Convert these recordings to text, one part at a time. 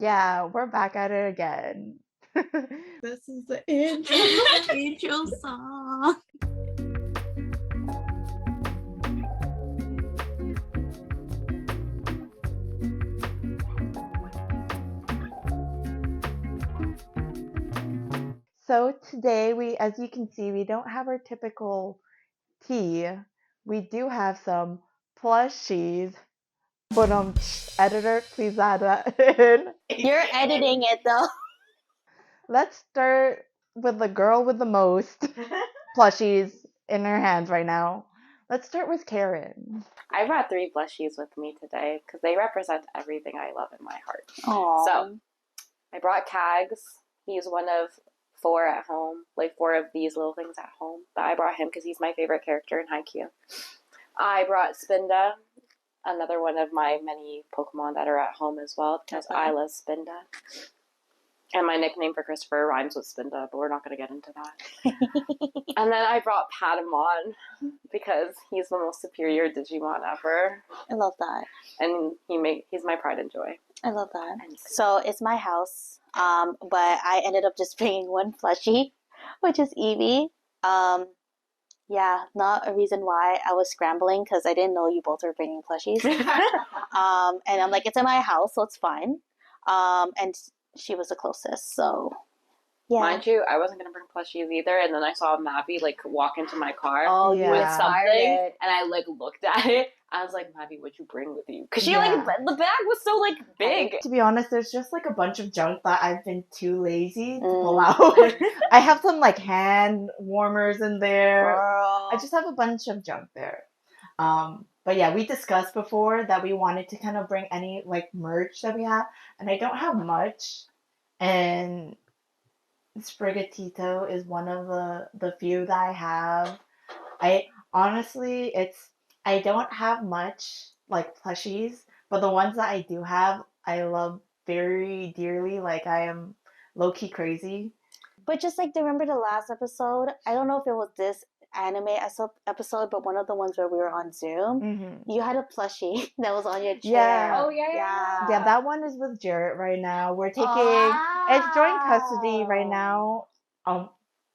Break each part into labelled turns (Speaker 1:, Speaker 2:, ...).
Speaker 1: Yeah, we're back at it again. This is the intro.
Speaker 2: Intro song.
Speaker 1: So today as you can see, we don't have our typical tea. We do have some plushies. But editor, please add that in.
Speaker 2: You're editing it though.
Speaker 1: Let's start with the girl with the most plushies in her hands right now. Let's start with Karen.
Speaker 3: I brought 3 plushies with me today because they represent everything I love in my heart.
Speaker 2: Aww.
Speaker 3: So, I brought Kags. He's one of 4 at home, like 4 of these little things at home. But I brought him because he's my favorite character in Haikyuu. I brought Spinda, another one of my many Pokemon that are at home as well because I love Spinda. And my nickname for Christopher rhymes with Spinda, but we're not going to get into that. And then I brought Patamon because he's the most superior Digimon ever.
Speaker 2: I love that.
Speaker 3: And he's my pride and joy.
Speaker 2: I love that. So it's my house, but I ended up just bringing one plushie, which is Eevee. Yeah, not a reason why I was scrambling because I didn't know you both were bringing plushies. And I'm like, it's in my house, so it's fine. And she was the closest, so yeah.
Speaker 3: Mind you, I wasn't gonna bring plushies either, and then I saw Mavi walk into my car
Speaker 1: yeah.
Speaker 3: with something, and I looked at it. I was like, Mavi, what'd you bring with you? Because she the bag was so big.
Speaker 1: To be honest, there's just a bunch of junk that I've been too lazy to pull out. I have some hand warmers in there.
Speaker 2: Girl.
Speaker 1: I just have a bunch of junk there. But yeah, we discussed before that we wanted to kind of bring any merch that we have, and I don't have much. And Sprigatito is one of the few that I have. I honestly, I don't have much plushies, but the ones that I do have, I love very dearly. I am low key crazy.
Speaker 2: But just remember the last episode? I don't know if it was this anime episode, but one of the ones where we were on Zoom, you had a plushie that was on your chair.
Speaker 1: Yeah.
Speaker 3: Oh yeah.
Speaker 1: That one is with Jarrett right now. We're taking it's joint custody right now.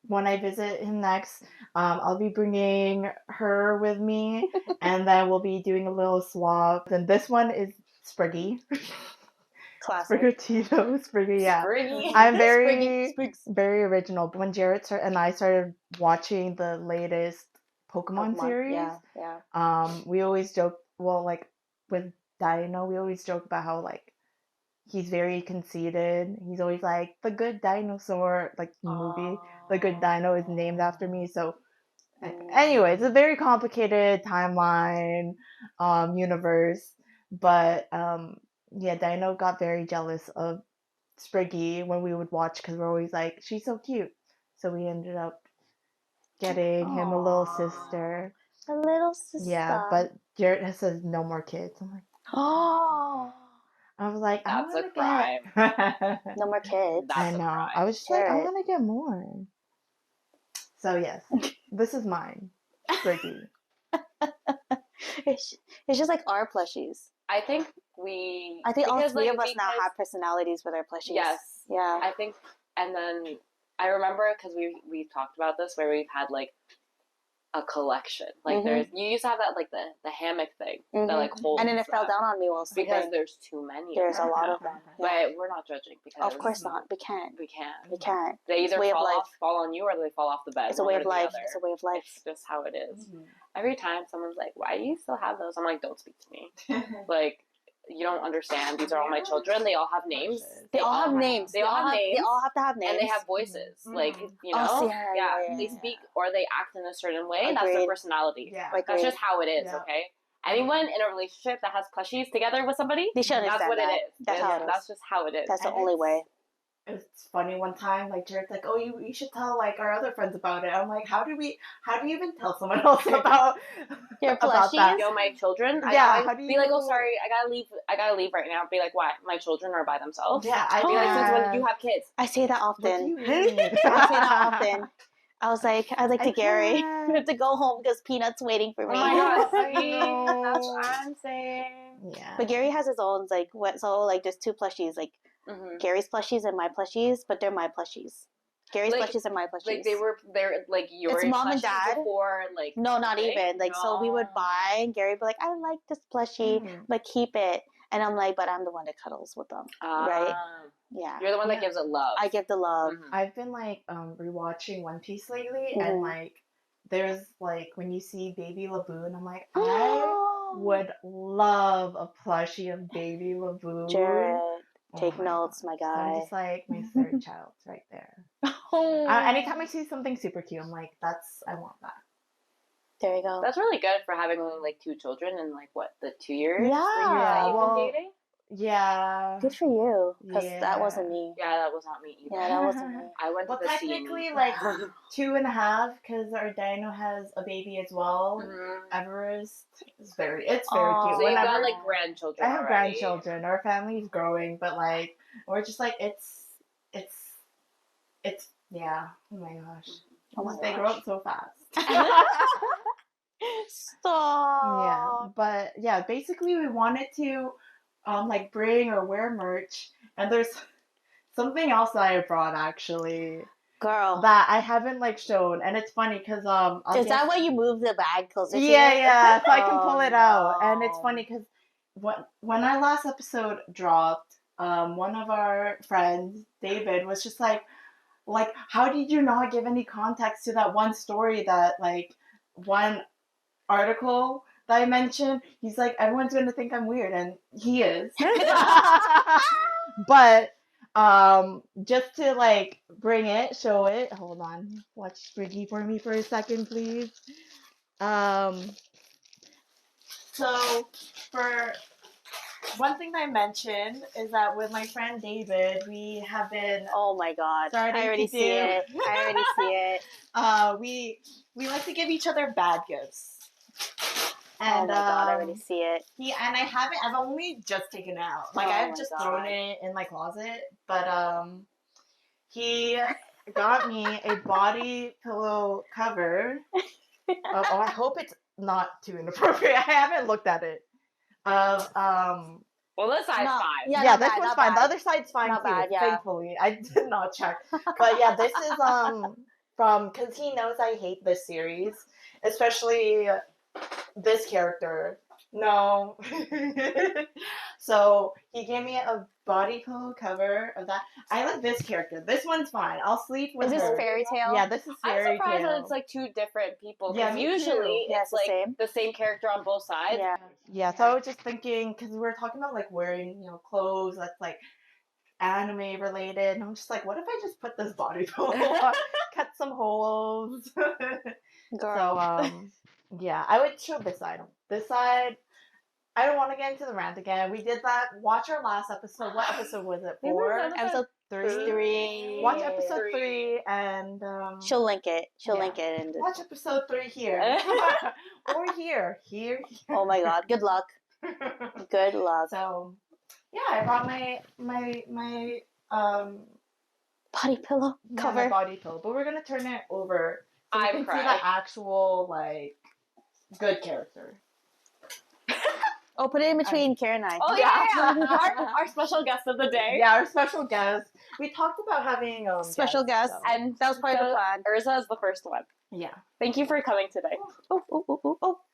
Speaker 1: When I visit him next, I'll be bringing her with me, and then we'll be doing a little swap. And this one is Spriggy.
Speaker 2: Classic.
Speaker 1: Spriggy, yeah.
Speaker 3: Spriggy.
Speaker 1: I'm very original. When Jarrett and I started watching the latest Pokemon series, we always joke. Well, with Dino, we always joke about how he's very conceited. He's always the good dinosaur, movie. The Good Dino is named after me. So, anyway, it's a very complicated timeline, universe. But yeah, Dino got very jealous of Spriggy when we would watch because we're always she's so cute. So we ended up getting him a little sister.
Speaker 2: A little sister.
Speaker 1: Yeah, but Jarrett says no more kids. I'm like,
Speaker 2: oh.
Speaker 1: I was like,
Speaker 3: that's a crime.
Speaker 2: No more kids.
Speaker 1: I know. I was just I want to get more. So yes, this is mine, Spriggy.
Speaker 2: It's just our plushies.
Speaker 3: I think
Speaker 2: all 3 of us now have personalities with our plushies.
Speaker 3: Yes.
Speaker 2: Yeah.
Speaker 3: I think, and then I remember because we've talked about this where we've had a collection. There's you used to have that the hammock thing that holds.
Speaker 2: And then it fell down on me while sleeping.
Speaker 3: Because there's too many.
Speaker 2: There's a lot of them.
Speaker 3: But we're not judging because
Speaker 2: of course not. We can't.
Speaker 3: We can't.
Speaker 2: We can't.
Speaker 3: They either fall on you or they fall off the bed.
Speaker 2: It's a way of life. It's a way of life.
Speaker 3: It's just how it is. Every time someone's like, "Why do you still have those?" I'm like, "Don't speak to me." You don't understand. These are all my children. They all have names.
Speaker 2: They all have names.
Speaker 3: They all have names.
Speaker 2: They all have to have names.
Speaker 3: And they have voices. They speak or they act in a certain way.
Speaker 2: Agreed.
Speaker 3: That's their personality.
Speaker 2: Yeah.
Speaker 3: That's just how it is, okay? Anyone in a relationship that has plushies together with somebody,
Speaker 2: they should understand
Speaker 3: that's what it is.
Speaker 2: That's how it is.
Speaker 3: That's just how it is.
Speaker 2: That's the only way.
Speaker 1: It's funny one time, Jared's like, "Oh, you should tell our other friends about it." I'm like, how do you even tell someone else about
Speaker 2: your
Speaker 1: about
Speaker 2: plushies?
Speaker 1: that?
Speaker 3: My children.
Speaker 1: How do you
Speaker 3: be like, "Oh, sorry, I gotta leave right now." Be like, "Why? My children are by themselves."
Speaker 1: Yeah,
Speaker 3: I'd be like, "Since when did you have kids?"
Speaker 2: I say that often.
Speaker 1: What do you mean?
Speaker 2: I say that often. I was like to Gary,
Speaker 1: can't.
Speaker 2: we have to go home because Peanut's waiting for me.
Speaker 3: Oh my god, that's what I'm saying.
Speaker 1: Yeah.
Speaker 2: But Gary has his own, there's 2 plushies, Gary's plushies and my plushies, but they're my plushies. Gary's plushies and my plushies.
Speaker 3: They're like your
Speaker 2: it's mom and dad
Speaker 3: before, like
Speaker 2: no, not even. Like, so we would buy, and Gary would be like, I like this plushie, but keep it. And I'm like, but I'm the one that cuddles with them, right? Yeah.
Speaker 3: You're the one that gives it love.
Speaker 2: I give the love.
Speaker 1: I've been like rewatching One Piece lately, and like there's like when you see Baby Laboon, I'm like, I would love a plushie of Baby Laboon.
Speaker 2: Jared, take notes, my guy.
Speaker 1: I'm just like my third child right there. Anytime I see something super cute, I'm like, I want that.
Speaker 2: There you go.
Speaker 3: That's really good for having only like 2 children in like what, the 2 years
Speaker 2: that
Speaker 3: you've been dating?
Speaker 1: Yeah.
Speaker 2: Good for you, because that wasn't me.
Speaker 3: Yeah, that was not me either.
Speaker 2: Yeah, that wasn't me.
Speaker 3: I went to the
Speaker 1: technically like 2.5, because our dino has a baby as well. Everest. It's very cute.
Speaker 3: So you've got like grandchildren.
Speaker 1: I have grandchildren. Our family's growing, but like we're just like it's yeah. Oh my gosh. They grow up so fast.
Speaker 2: Stop.
Speaker 1: Yeah, but yeah, basically we wanted to like bring or wear merch, and there's something else that I brought actually,
Speaker 2: girl,
Speaker 1: that I haven't like shown, and it's funny because
Speaker 2: is that why you move the bag closer to you?
Speaker 1: Yeah, so I can pull it out, and it's funny because when our last episode dropped, one of our friends, David, was just like, how did you not give any context to that one story, that like one article that I mentioned? He's like, everyone's going to think I'm weird, and he is. But just to like bring it, show it. Hold on, watch Spriggy for me for a second, please. So for one thing that I mentioned is that with my friend David, we have been.
Speaker 2: Oh my god! I already see it.
Speaker 1: We like to give each other bad gifts. And,
Speaker 2: oh my god! I already see it.
Speaker 1: I've only just taken it out. Like I've just thrown it in my closet. But he got me a body pillow cover. I hope it's not too inappropriate. I haven't looked at it.
Speaker 3: Well, this side's fine.
Speaker 1: Yeah, this one's fine. The other side's fine too. Bad, yeah. Thankfully, I did not check. But yeah, this is because he knows I hate this series, especially this character. No. So he gave me a body pillow cover of that. I like this character. This one's fine. I'll sleep with her.
Speaker 2: Is this Fairy Tail?
Speaker 1: Yeah, this is Fairy Tail.
Speaker 3: I'm surprised that it's like 2 different people.
Speaker 1: Yeah,
Speaker 3: usually it's like the same character on both sides.
Speaker 2: Yeah.
Speaker 1: Yeah, so I was just thinking, because we were talking about like wearing, clothes that's like anime related, and I'm just like, what if I just put this body pillow on, cut some holes?
Speaker 2: Girl.
Speaker 1: So yeah, I would show this side. This side, I don't want to get into the rant again. We did that. Watch our last episode. What episode was it? 4?
Speaker 2: Episode 3.
Speaker 1: Watch episode 3, and
Speaker 2: she'll link it. She'll link it. And
Speaker 1: watch episode 3 here. Or here.
Speaker 2: Oh my god. Good luck. Good luck.
Speaker 1: So yeah, I brought my
Speaker 2: body pillow cover.
Speaker 1: My body pillow, but we're gonna turn it over so you can see the actual like good character.
Speaker 2: Oh, put it in between Karen and I.
Speaker 3: Oh yeah. Our special guest of the day.
Speaker 1: Yeah, our special guest. We talked about having
Speaker 2: special guests, and that was part of the plan.
Speaker 3: Urza is the first one.
Speaker 1: Yeah.
Speaker 3: Thank you for coming today.
Speaker 2: Oh.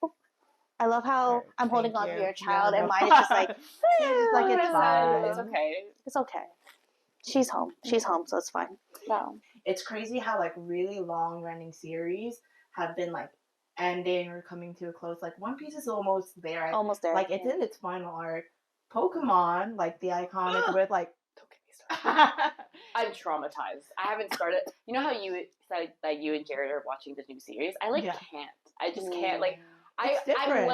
Speaker 2: I love how I'm holding on to your child, and mine is just like,
Speaker 1: it's fine.
Speaker 3: It's okay.
Speaker 2: It's okay. She's home, so it's fine.
Speaker 1: So it's crazy how like really long running series have been like ending or coming to a close. Like One Piece is almost there. Like it's in its final arc. Pokemon, like the iconic with like.
Speaker 3: Don't get me started. I'm traumatized. I haven't started. You know how you said that you and Jared are watching the new series? I can't. I just can't. Like I'm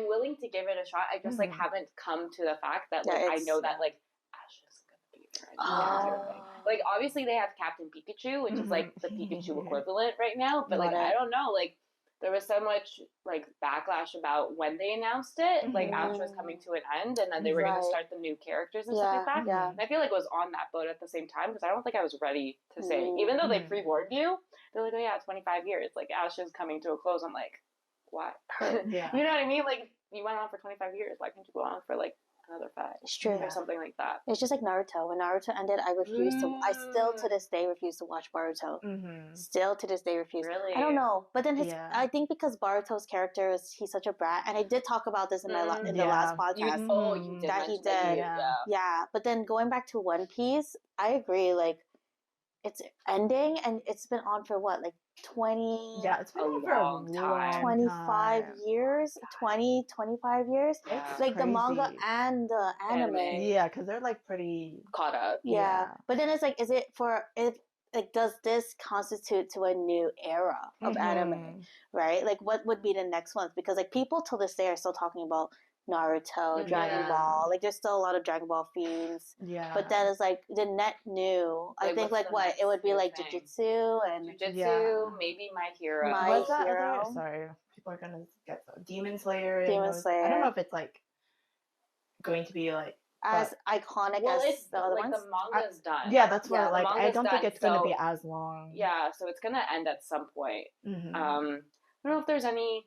Speaker 3: willing to give it a shot. I just like haven't come to the fact that like I know that like Ash is gonna be there. Like obviously they have Captain Pikachu, which is like the Pikachu equivalent right now. But like I don't know, like. There was so much like backlash about when they announced it, like Ash was coming to an end, and then they were going to start the new characters and stuff like that. Yeah. And I feel like it was on that boat at the same time because I don't think I was ready to say, even though they pre-warned you, they're like, oh yeah, 25 years, like Ash is coming to a close. I'm like, what?
Speaker 1: Yeah.
Speaker 3: You know what I mean? Like you went on for 25 years, why can't you go on for like another five.
Speaker 2: It's true.
Speaker 3: Or something like that.
Speaker 2: It's just like Naruto. When Naruto ended, I refused to. I still to this day refuse to watch Boruto. Still to this day refuse.
Speaker 3: Really?
Speaker 2: I don't know. But then I think because Boruto's character he's such a brat, and I did talk about this in my in the last podcast.
Speaker 3: You did
Speaker 2: that he
Speaker 3: mention
Speaker 2: did.
Speaker 3: that
Speaker 2: Yeah. But then going back to One Piece, I agree. Like, it's ending, and it's been on for what, like 20?
Speaker 1: Yeah, it's been on for a long time.
Speaker 2: 25 years, 25 years.
Speaker 1: It's
Speaker 2: like
Speaker 1: crazy.
Speaker 2: the manga and the anime.
Speaker 1: Yeah, because they're like pretty
Speaker 3: caught up.
Speaker 2: Yeah. But then it's like, is it like, does this constitute to a new era of anime, right? Like, what would be the next ones? Because like people till this day are still talking about Naruto, Dragon Ball. Like, there's still a lot of Dragon Ball fiends.
Speaker 1: Yeah.
Speaker 2: But then it's like the net new. I think like what it would be like Jujutsu and
Speaker 3: maybe My Hero.
Speaker 1: What's that other? Sorry, people are gonna get Demon Slayer.
Speaker 2: Demon Slayer.
Speaker 1: I don't know if it's like going to be like
Speaker 2: as iconic as the other ones.
Speaker 3: The manga's done.
Speaker 1: Yeah, that's what like I don't think it's gonna be as long.
Speaker 3: Yeah, so it's gonna end at some point. I don't know if there's any.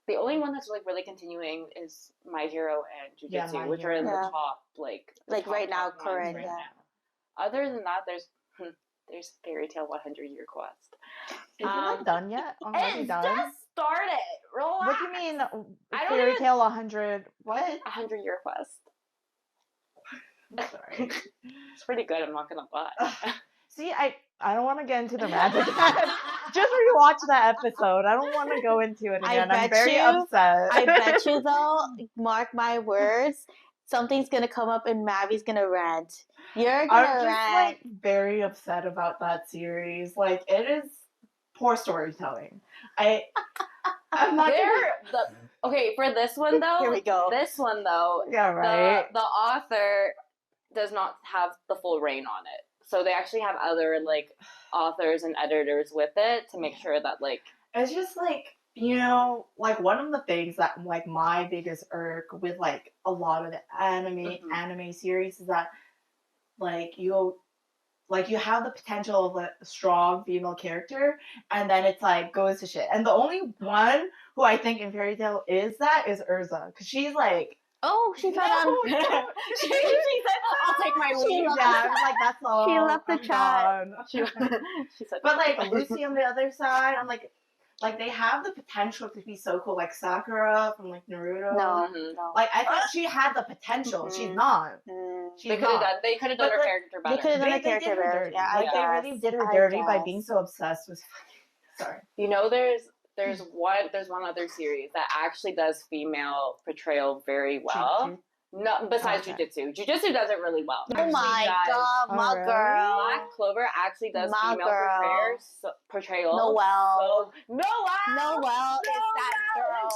Speaker 3: The only one that's like really continuing is My Hero and Jujutsu, which are in the top like
Speaker 2: right now, current.
Speaker 3: Right now. Other than that, there's Fairy Tail 100 Year Quest.
Speaker 1: Is it not done yet?
Speaker 3: It's just started. Relax.
Speaker 1: What do you mean? Fairy Tail 100? What?
Speaker 3: 100 Year Quest.
Speaker 1: Sorry.
Speaker 3: It's pretty good. I'm not gonna lie.
Speaker 1: See, I don't want to get into the magic. Just rewatch that episode. I don't want to go into it again. I'm very upset.
Speaker 2: I bet you though, mark my words, something's gonna come up and Mavi's gonna rant. You're gonna
Speaker 1: I'm just
Speaker 2: rant.
Speaker 1: like very upset about that series. Like, it is poor storytelling. I'm not
Speaker 3: okay, for this one though.
Speaker 2: Here we go.
Speaker 3: This one though.
Speaker 1: Yeah, right.
Speaker 3: The author does not have the full reign on it. So they actually have other like authors and editors with it to make sure that like
Speaker 1: it's just like, you know, like one of the things that like my biggest irk with like a lot of the anime series is that like you have the potential of a strong female character, and then it's like goes to shit. And the only one who I think in Fairy Tail is Urza, because she's like.
Speaker 2: Oh, she said
Speaker 3: she said, "I'll take my leave."
Speaker 1: Yeah, I'm like, that's all.
Speaker 2: She left the chat.
Speaker 3: She said,
Speaker 1: but like Lucy on the other side, I'm like they have the potential to be so cool, like Sakura from like Naruto.
Speaker 2: No.
Speaker 1: Like I thought she had the potential. She's not.
Speaker 3: They could have done her character better.
Speaker 2: They could have done her character better. Yeah,
Speaker 1: like they really did her dirty by being so obsessed with. Sorry.
Speaker 3: You know, there's one other series that actually does female portrayal very well. No, besides Jujutsu. Jujutsu does it really well.
Speaker 2: Oh my god, my girl.
Speaker 3: Black Clover actually does female portrayal.
Speaker 2: Noelle.
Speaker 3: Noelle
Speaker 2: is that girl.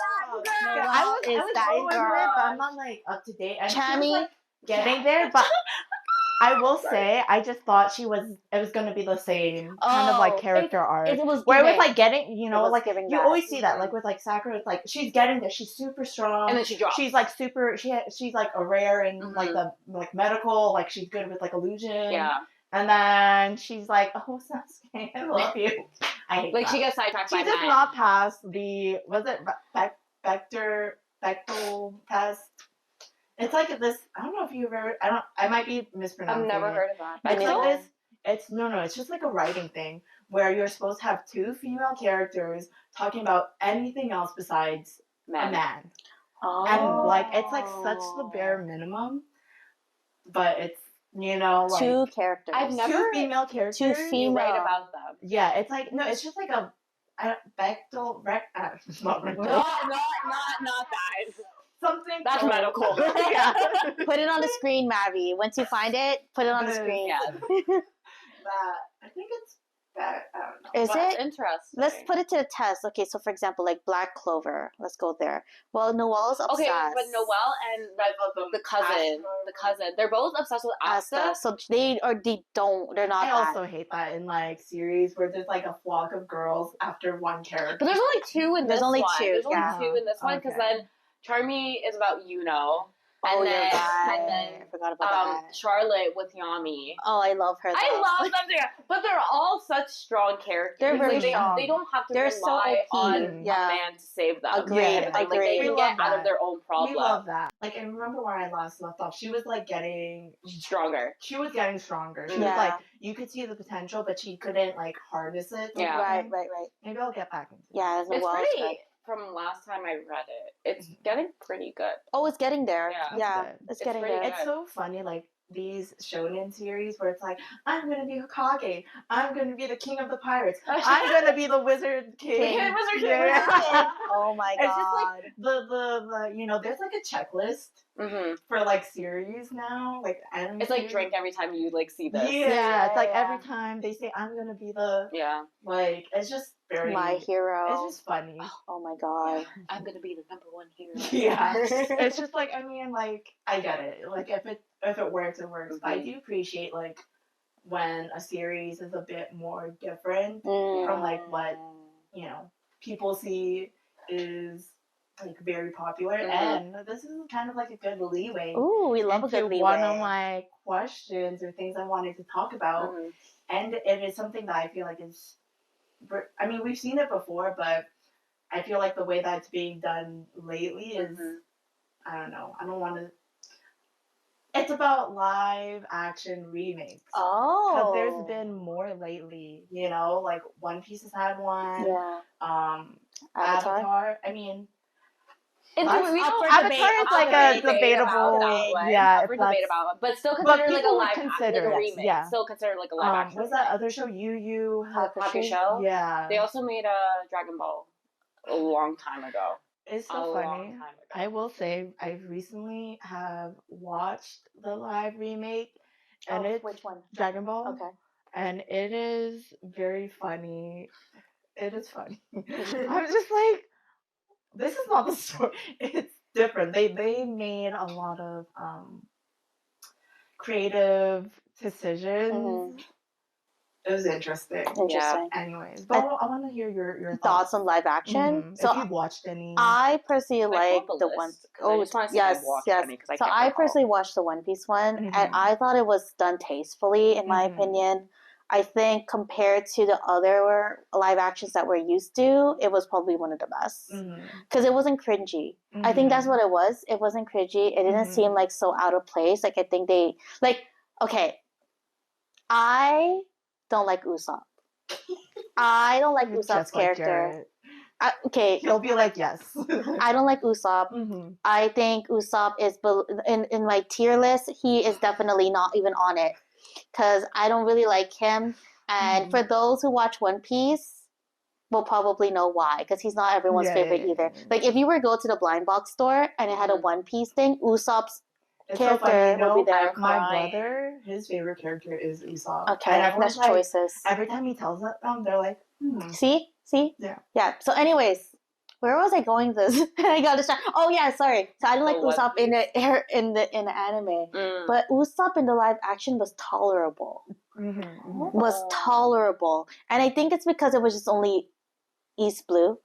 Speaker 1: I was
Speaker 2: that girl.
Speaker 1: But I'm not like up to date.
Speaker 2: Chami
Speaker 1: like, getting there, but I will say, I just thought it was going to be the same kind of like character arc.
Speaker 2: It was
Speaker 1: where it was like getting, you know, like
Speaker 2: you
Speaker 1: always see that, like with like Sakura, it's like she's getting there, she's super strong,
Speaker 3: and then she drops.
Speaker 1: She's like she's like a rare in like the like medical, like she's good with like illusion.
Speaker 3: Yeah.
Speaker 1: And then she's like, oh, Sasuke, I love you. I hate
Speaker 3: like
Speaker 1: that.
Speaker 3: She gets sidetracked by
Speaker 1: She did not pass the bechdel test. It's like this. I don't know if you've ever. I might be mispronouncing.
Speaker 3: I've never heard of that.
Speaker 1: It's like this. It's just like a writing thing where you're supposed to have two female characters talking about anything else besides a man.
Speaker 2: Oh.
Speaker 1: And like it's like such the bare minimum, but it's, you know, like
Speaker 2: two characters.
Speaker 3: I've never
Speaker 1: two female characters.
Speaker 2: Two female.
Speaker 3: Write about them.
Speaker 1: Yeah, it's like no, it's just like a bechdel.
Speaker 3: Not that.
Speaker 1: Something
Speaker 3: that's medical.
Speaker 1: Yeah.
Speaker 2: Put it on the screen, Mavi. Once you find it, put it on the screen.
Speaker 3: Yeah.
Speaker 1: I think it's that. I don't know.
Speaker 2: Is it
Speaker 3: interesting?
Speaker 2: Let's put it to the test. Okay, so for example, like Black Clover. Let's go there. Well, Noelle's obsessed.
Speaker 3: Okay, but Noelle and the cousin, they're both obsessed with Asta.
Speaker 2: So they don't. They're not.
Speaker 1: I also hate that in like series where there's like a flock of girls after one character.
Speaker 3: But there's only two in this one.
Speaker 2: There's only two.
Speaker 3: There's only two in this one because then Charmy is about
Speaker 2: Oh,
Speaker 3: and
Speaker 2: you're
Speaker 3: then
Speaker 2: right. I forgot about that.
Speaker 3: Charlotte with Yami.
Speaker 2: Oh, I love her. Though.
Speaker 3: I love them together, but they're all such strong characters.
Speaker 2: They're very strong.
Speaker 3: They don't have to
Speaker 2: they're
Speaker 3: rely
Speaker 2: so
Speaker 3: on a man to save them.
Speaker 2: Agreed.
Speaker 3: Like they can get out of their own problem.
Speaker 1: We love that. Like, I remember where I last left off. She was like getting
Speaker 3: stronger.
Speaker 1: She was getting stronger. She was like, you could see the potential, but she couldn't like harness it.
Speaker 2: Yeah. Right.
Speaker 1: Maybe I'll get back into it.
Speaker 2: Yeah,
Speaker 3: it's pretty. From last time I read it, it's getting pretty good.
Speaker 2: Oh, it's getting there. Yeah, it's getting there.
Speaker 1: It's so funny, like these shonen series where it's like, I'm gonna be Hokage, I'm gonna be the king of the pirates, I'm gonna be the wizard king.
Speaker 2: Wizard king. Oh my god!
Speaker 1: It's just like the you know, there's like a checklist for like series now, like anime.
Speaker 3: It's like drink every time you like see this.
Speaker 1: Yeah, it's like every time they say I'm gonna be the like it's just very
Speaker 2: my hero.
Speaker 1: It's just funny.
Speaker 2: Oh my god!
Speaker 3: Yeah. I'm gonna be the number one hero.
Speaker 1: Yeah, it's just like I mean, like I get it. Like if it works, it works. But I do appreciate like when a series is a bit more different from like what you know people see is like very popular, and this is kind of like a good leeway.
Speaker 2: Ooh, we love a good leeway.
Speaker 1: One of my questions or things I wanted to talk about, and it is something that I feel like is. I mean, we've seen it before, but I feel like the way that it's being done lately is, I don't know. I don't want to. It's about live action remakes.
Speaker 2: Oh.
Speaker 1: Because there's been more lately, you know, like One Piece has had one.
Speaker 2: Yeah.
Speaker 1: Avatar. I mean,
Speaker 2: Avatar
Speaker 1: is like a debatable. Yeah,
Speaker 3: it's debate about it, but still considered like a live like a remake.
Speaker 1: Yeah.
Speaker 3: Still considered like a live action.
Speaker 1: What's that other show? Yu
Speaker 3: Hakusho?
Speaker 1: Yeah.
Speaker 3: They also made a Dragon Ball a long time ago.
Speaker 1: It's so funny. I will say I recently have watched the live remake, and it's
Speaker 2: which one?
Speaker 1: Dragon Ball.
Speaker 2: Okay.
Speaker 1: And it is very funny. It is funny. I was just like, this is not the story. It's different. They made a lot of creative decisions. It was interesting. Yeah. Anyways, but I want to hear your
Speaker 2: thoughts on live action. So
Speaker 1: if you've watched any,
Speaker 2: I personally like the one. Oh yes. So I personally watched the One Piece one, and I thought it was done tastefully, in my opinion. I think compared to the other live actions that we're used to, it was probably one of the best because it wasn't cringy. I think that's what it was. It wasn't cringy. It didn't seem like so out of place. Like I think they okay. I don't like Usopp. I don't like Usopp's character. Okay,
Speaker 1: he'll be like yes.
Speaker 2: I don't like Usopp. I think Usopp is in my tier list. He is definitely not even on it. Because I don't really like him. And for those who watch One Piece, will probably know why. Because he's not everyone's favorite either. Like, if you were to go to the blind box store and it had a One Piece thing, Usopp's character would be there.
Speaker 1: My brother, his favorite character is Usopp.
Speaker 2: Okay, that's choices.
Speaker 1: Every time he tells them, they're like,
Speaker 2: See? Yeah. So anyways, where was I going this? I got distracted. Oh yeah, sorry. So I didn't like Usopp in the anime, but Usopp in the live action was tolerable. Was tolerable, and I think it's because it was just only East Blue.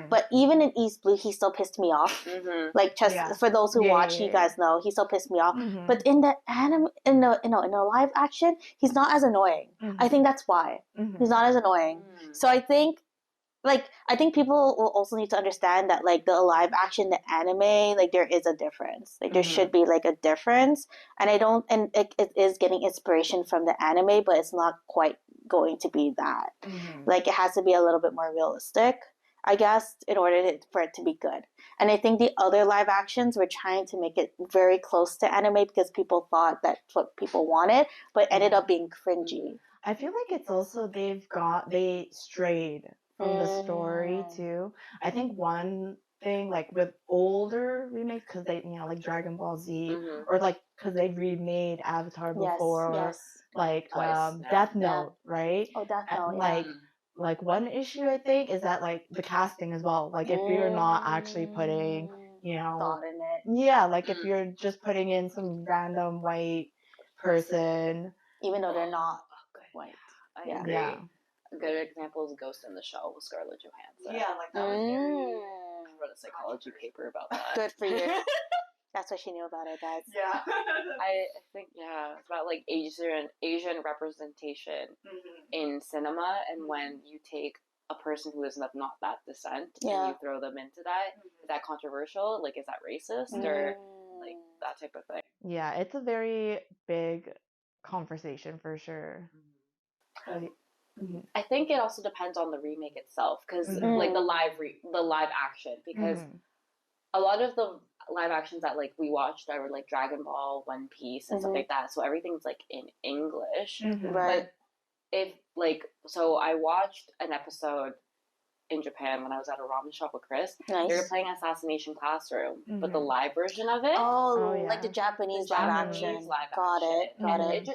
Speaker 2: But even in East Blue, he still pissed me off. Like just for those who watch, you guys know he still pissed me off. But in the anime, in the live action, he's not as annoying. I think that's why he's not as annoying. So I think. I think people will also need to understand that, like, the live action, the anime, like, there is a difference. Like, there should be, like, a difference. And it is getting inspiration from the anime, but it's not quite going to be that. Like, it has to be a little bit more realistic, I guess, in order for it to be good. And I think the other live actions were trying to make it very close to anime because people thought that's what people wanted, but ended up being cringy.
Speaker 1: I feel like it's also they strayed from the story too. I think one thing, like with older remakes, because they, like Dragon Ball Z, or like because they've remade Avatar before, like Death Note, right?
Speaker 2: Oh, Death Note,
Speaker 1: like one issue I think is that like the casting as well. Like if you're not actually putting,
Speaker 2: thought in it.
Speaker 1: Yeah, like if you're just putting in some random white person,
Speaker 2: even though they're not white.
Speaker 3: I agree. Yeah. A good example is Ghost in the Shell with Scarlett Johansson.
Speaker 1: Yeah, like that was very...
Speaker 3: I wrote a psychology paper about that.
Speaker 2: Good for you. That's what she knew about it, guys.
Speaker 1: Yeah.
Speaker 3: I think it's about like Asian representation in cinema, and when you take a person who is not that descent and you throw them into that, is that controversial? Like, is that racist or like that type of thing?
Speaker 1: Yeah, it's a very big conversation for sure.
Speaker 3: I think it also depends on the remake itself, because like the live action, because a lot of the live actions that like we watched that were like Dragon Ball, One Piece, and stuff like that, so everything's like in English.
Speaker 2: Right.
Speaker 3: But if like, so I watched an episode in Japan when I was at a ramen shop with Chris.
Speaker 2: Nice.
Speaker 3: They were playing Assassination Classroom, but the live version of it.
Speaker 2: Like the Japanese live action. Got it.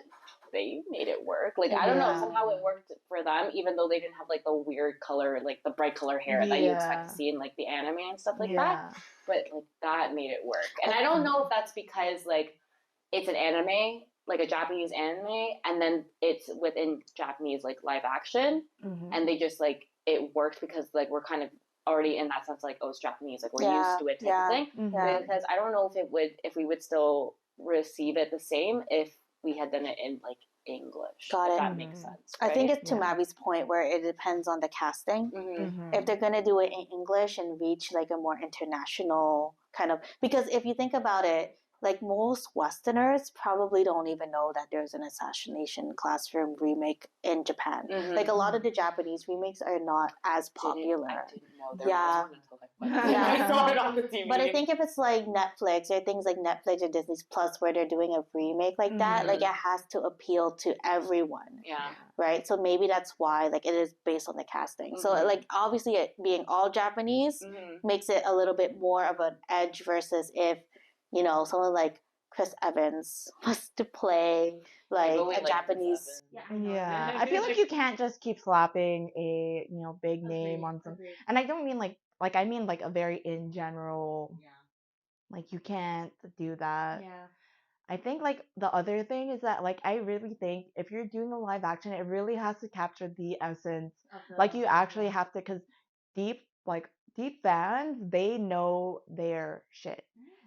Speaker 3: They made it work. Like, I don't know, somehow it worked for them, even though they didn't have like the weird color, like the bright color hair that you expect to see in like the anime and stuff like that. But like that made it work. And I don't know if that's because like it's an anime, like a Japanese anime, and then it's within Japanese like live action, and they just like it worked because like we're kind of already in that sense, like, oh, it's Japanese, like we're used to it type of thing. Because I don't know if we would still receive it the same if we had done it in like English.
Speaker 2: Got it.
Speaker 3: That makes sense. Right?
Speaker 2: I think it's to Mavi's point where it depends on the casting. If they're gonna do it in English and reach like a more international kind of, because if you think about it, like most Westerners probably don't even know that there's an Assassination Classroom remake in Japan. Like a lot of the Japanese remakes are not as popular.
Speaker 3: I didn't know there was one until like I saw it on the TV.
Speaker 2: But I think if it's like Netflix or things like Netflix or Disney Plus where they're doing a remake like that, like it has to appeal to everyone.
Speaker 3: Yeah.
Speaker 2: Right? So maybe that's why like it is based on the casting. So like obviously it being all Japanese makes it a little bit more of an edge versus if, you know, someone like Chris Evans was to play like a Japanese.
Speaker 1: Yeah, I feel like you can't just keep slapping a big name on some, and I don't mean like I mean like a very in general. Like you can't do that.
Speaker 4: Yeah.
Speaker 1: I think like the other thing is that like I really think if you're doing a live action, it really has to capture the essence. Like you actually have to, because deep fans, they know their shit.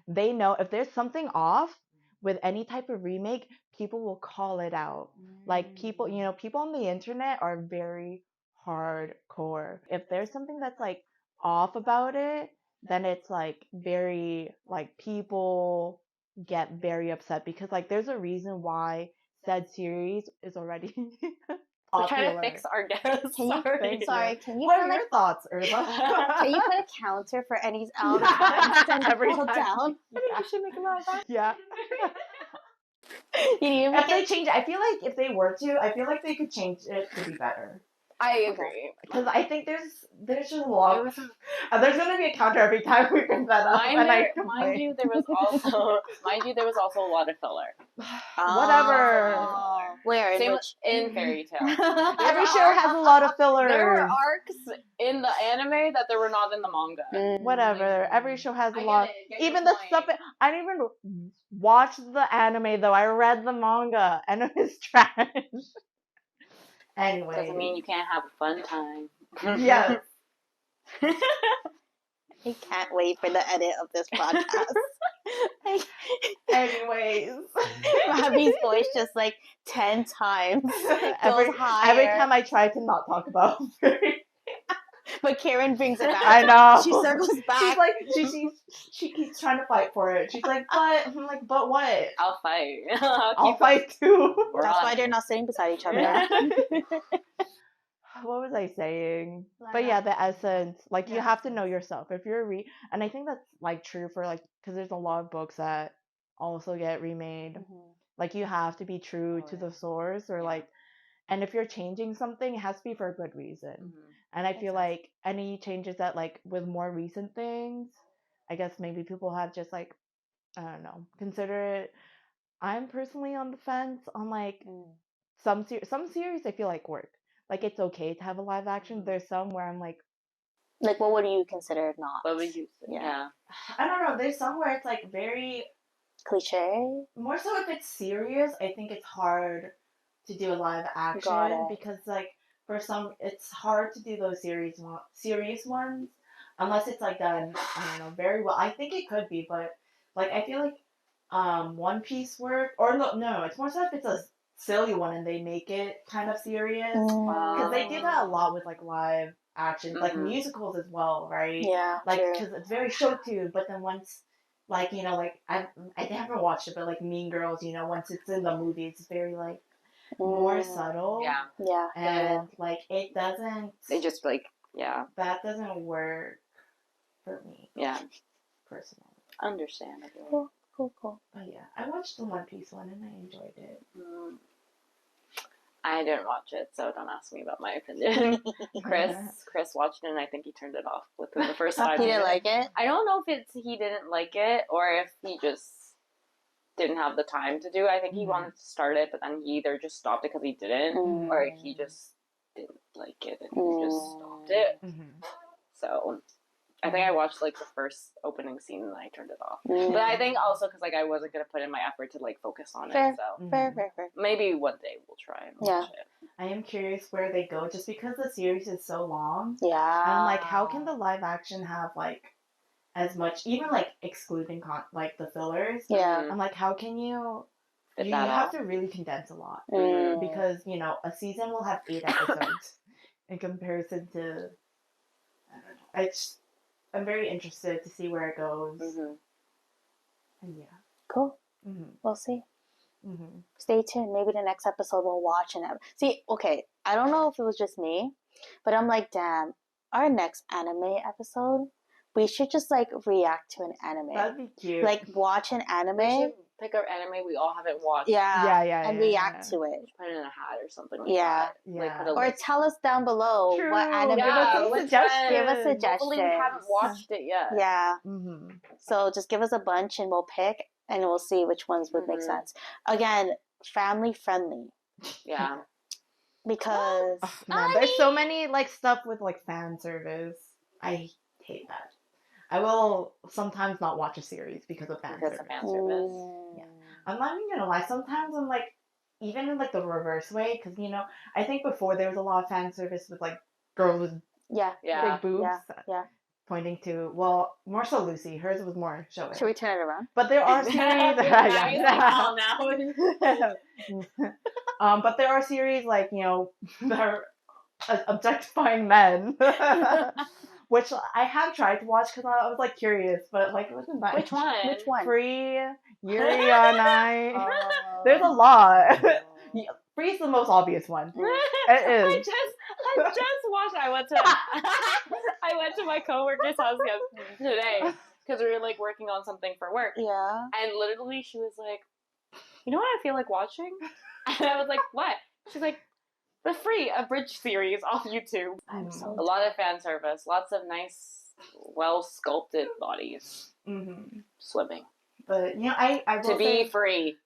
Speaker 1: They know if there's something off with any type of remake, people will call it out. Like people on the internet are very hardcore. If there's something that's like off about it, then it's like very like people get very upset because like there's a reason why said series is already
Speaker 3: We're trying to fix our guests.
Speaker 2: Can you
Speaker 1: what are your thoughts, Urba?
Speaker 2: Can you put a counter for any out of comments and
Speaker 1: Every
Speaker 2: pull
Speaker 1: time.
Speaker 2: down?
Speaker 3: I think you should make a lot of that.
Speaker 1: Yeah.
Speaker 2: You need to make
Speaker 1: If they change it, I feel like if they were to, I feel like they could change it to be better.
Speaker 3: I agree.
Speaker 1: Because I think there's just a lot. There's gonna be a counter every time we bring that up.
Speaker 3: Mind you, there was also a lot of filler.
Speaker 1: Whatever.
Speaker 2: Where
Speaker 3: in Fairy Tail.
Speaker 1: Every show has a lot of fillers.
Speaker 3: There were arcs in the anime that there were not in the manga.
Speaker 1: Whatever. Every show has a lot. Even the stuff. I didn't even watch the anime though. I read the manga and it was trash. Anyway.
Speaker 3: Doesn't mean you can't have a fun time.
Speaker 1: Yes.
Speaker 2: I can't wait for the edit of this podcast.
Speaker 1: Anyways.
Speaker 2: Mavi's voice just like 10 times.
Speaker 1: Every time I try to not talk about
Speaker 2: but Karen brings it back.
Speaker 1: I know.
Speaker 2: She circles back.
Speaker 1: She's like, she keeps trying to fight for it. She's like, but I'm like, but what?
Speaker 3: I'll fight.
Speaker 1: I'll fight too.
Speaker 2: That's why they're not sitting beside each other.
Speaker 1: What was I saying? But yeah, the essence. Like you have to know yourself. If you're and I think that's like true for like, because there's a lot of books that also get remade. Like you have to be true to the source, or like, and if you're changing something, it has to be for a good reason. And I feel like any changes that like with more recent things, I guess maybe people have just like, I don't know, consider it. I'm personally on the fence on like some series I feel like work. Like it's okay to have a live action. There's some where I'm like
Speaker 2: what would you consider not?
Speaker 3: What would you say? Yeah.
Speaker 1: I don't know. There's some where it's like very
Speaker 2: cliche.
Speaker 1: More so if it's serious, I think it's hard to do a live action because like for some it's hard to do those serious ones unless it's like done, I don't know, very well. I think it could be, but like I feel like One Piece work, or no, it's more so if it's a silly one and they make it kind of serious, because they do that a lot with like live action, like musicals as well, right?
Speaker 2: Yeah,
Speaker 1: like
Speaker 2: true.
Speaker 1: because it's very show tune, but then once like like I haven't watched it, but like Mean Girls, once it's in the movie, it's very like more subtle.
Speaker 2: Yeah.
Speaker 1: And like it doesn't.
Speaker 3: They just like
Speaker 1: that doesn't work for me.
Speaker 3: Yeah.
Speaker 1: Personally.
Speaker 3: Understandable.
Speaker 2: Cool.
Speaker 1: But yeah, I watched the One Piece one and I enjoyed it.
Speaker 3: I didn't watch it, so don't ask me about my opinion. Chris watched it, and I think he turned it off within the first 5 minutes.
Speaker 2: He didn't like it?
Speaker 3: I don't know if he didn't like it, or if he just didn't have the time to do it. I think he wanted to start it, but then he either just stopped it because he didn't, or he just didn't like it and he just stopped it. So I think I watched like the first opening scene and I turned it off. But I think also because like I wasn't gonna put in my effort to like focus on it. So
Speaker 2: Fair.
Speaker 3: maybe one day we'll try and watch it.
Speaker 1: I am curious where they go, just because the series is so long.
Speaker 2: Yeah.
Speaker 1: And I'm like, how can the live action have like as much, even like excluding like the fillers?
Speaker 2: Yeah.
Speaker 1: I'm like, how can you? You have to really condense a lot because a season will have 8 episodes in comparison to. I don't know. I'm very interested to see where it goes. And yeah.
Speaker 2: Cool. We'll see. Stay tuned. Maybe the next episode we'll watch an episode. See, okay, I don't know if it was just me, but I'm like, damn, our next anime episode, we should just like react to an anime.
Speaker 1: That'd be cute.
Speaker 2: Like watch an anime.
Speaker 3: We should pick our anime we all haven't watched.
Speaker 2: Yeah. And react to it.
Speaker 3: Put it in a hat or something like that. Like,
Speaker 2: or tell us down below what anime.
Speaker 1: Give us suggestions.
Speaker 3: Hopefully we haven't watched it yet.
Speaker 2: Yeah. So just give us a bunch and we'll pick and we'll see which ones would make sense. Again, family friendly.
Speaker 3: Yeah.
Speaker 2: Because
Speaker 1: there's so many like stuff with like fan service. I hate that. I will sometimes not watch a series because of fan service. Yeah. I'm not even gonna lie. Sometimes I'm like, even in like the reverse way, because I think before there was a lot of fan service with like girls with big boobs.
Speaker 2: Yeah.
Speaker 1: Pointing to, more so Lucy. Hers was more showy.
Speaker 2: Should we turn it around?
Speaker 1: But there are series. But there are series like that are objectifying men, which I have tried to watch because I was like curious, but like it wasn't that.
Speaker 2: Which one?
Speaker 1: Free, Yuri on Ice. There's a lot. Free's the most obvious one. It is.
Speaker 3: I just watched. I went to my coworker's house today because we were like working on something for work.
Speaker 2: Yeah.
Speaker 3: And literally, she was like, "You know what I feel like watching?" And I was like, "What?" She's like, "The Free abridged series off YouTube." A lot of fan service, lots of nice, well sculpted bodies swimming.
Speaker 1: But I will
Speaker 3: to be free.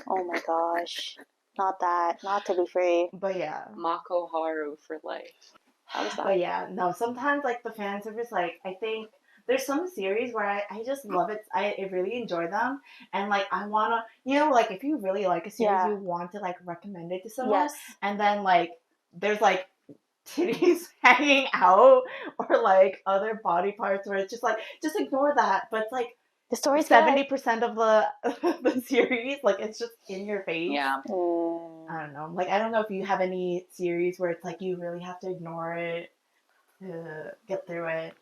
Speaker 2: Oh my gosh. Not to be free.
Speaker 1: But yeah.
Speaker 3: Mako Haru for life. How was that?
Speaker 1: But yeah, no, sometimes like the fan service, like I think there's some series where I just love it. I really enjoy them. And like I wanna like if you really like a series, you want to like recommend it to someone.
Speaker 2: Yes.
Speaker 1: And then like there's like titties hanging out or like other body parts where it's just like just ignore that. But it's like
Speaker 2: the story's
Speaker 1: 70% of the series, like it's just in your face.
Speaker 3: Yeah.
Speaker 1: I don't know. Like I don't know if you have any series where it's like you really have to ignore it to get through it.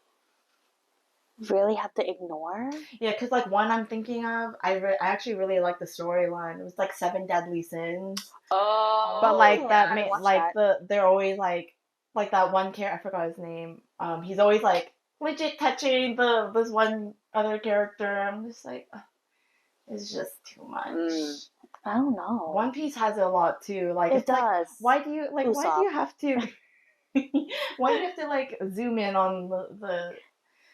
Speaker 2: Really have to ignore?
Speaker 1: Yeah, because like one I'm thinking of, I actually really like the storyline. It was like 7 Deadly Sins.
Speaker 3: Oh.
Speaker 1: But like they're always like that one character. I forgot his name. He's always like legit touching this one other character. I'm just like, it's just too much.
Speaker 2: I don't know.
Speaker 1: One Piece has it a lot too. Like
Speaker 2: it does.
Speaker 1: Like, why do you have to? Why do you have to like zoom in on the?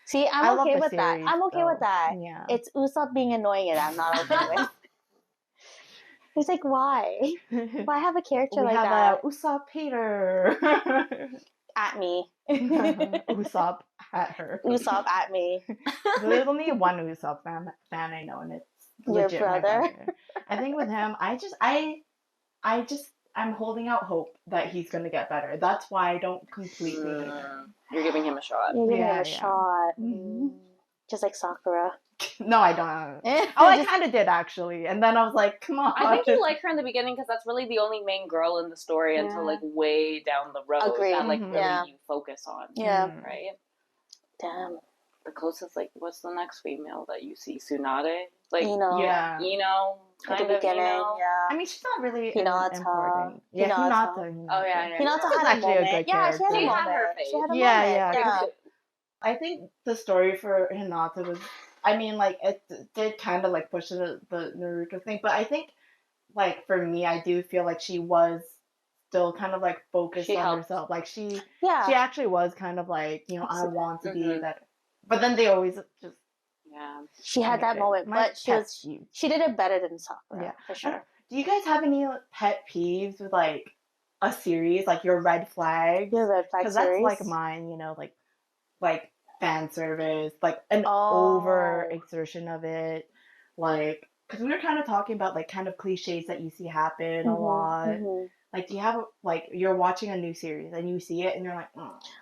Speaker 2: See, I'm okay with that. I'm okay
Speaker 1: though.
Speaker 2: with that.
Speaker 1: Yeah.
Speaker 2: It's Usopp being annoying and I'm not okay with. It's like, why? Why have a character like that?
Speaker 1: We have Usopp hater.
Speaker 2: At me.
Speaker 1: Usopp at her.
Speaker 2: Usopp at me.
Speaker 1: There's only one Usopp fan I know, and it's legit
Speaker 2: your brother.
Speaker 1: I think with him, I'm holding out hope that he's gonna get better. That's why I don't completely hate him.
Speaker 3: You're giving him a shot.
Speaker 2: You're giving him a shot. Just like Sakura.
Speaker 1: No, I don't. Oh, I kind of did actually, and then I was like, "Come on."
Speaker 3: I think you like her in the beginning because that's really the only main girl in the story until like way down the road that like really you focus on.
Speaker 2: Yeah.
Speaker 3: Right.
Speaker 2: Damn.
Speaker 3: The closest, like, what's the next female that you see? Tsunade, like
Speaker 1: yeah,
Speaker 3: kind
Speaker 2: at the beginning. Yeah.
Speaker 1: I mean, she's not really
Speaker 2: Hinata.
Speaker 1: important. Yeah, Hinata.
Speaker 3: Oh yeah.
Speaker 2: Hinata
Speaker 1: was
Speaker 2: had
Speaker 1: actually
Speaker 2: a moment.
Speaker 1: a good character.
Speaker 2: She had her face. She had a moment. Yeah.
Speaker 1: I think the story for Hinata was, I mean, like, it did kind of, like, push the Naruto thing, but I think, like, for me, I do feel like she was still kind of, like, focused on herself. Like, she actually was kind of, like, you know, I want to be that. But then they always just...
Speaker 2: Yeah. She had that moment, but she did it better than Sakura, for sure.
Speaker 1: Do you guys have any pet peeves with, like, a series, like your red flags?
Speaker 2: Your red flag series?
Speaker 1: Because that's, like, mine, you know, like fan service, like an over exertion of it, like, because we were kind of talking about like kind of cliches that you see happen a lot. Like, do you have like you're watching a new series and you see it and you're like,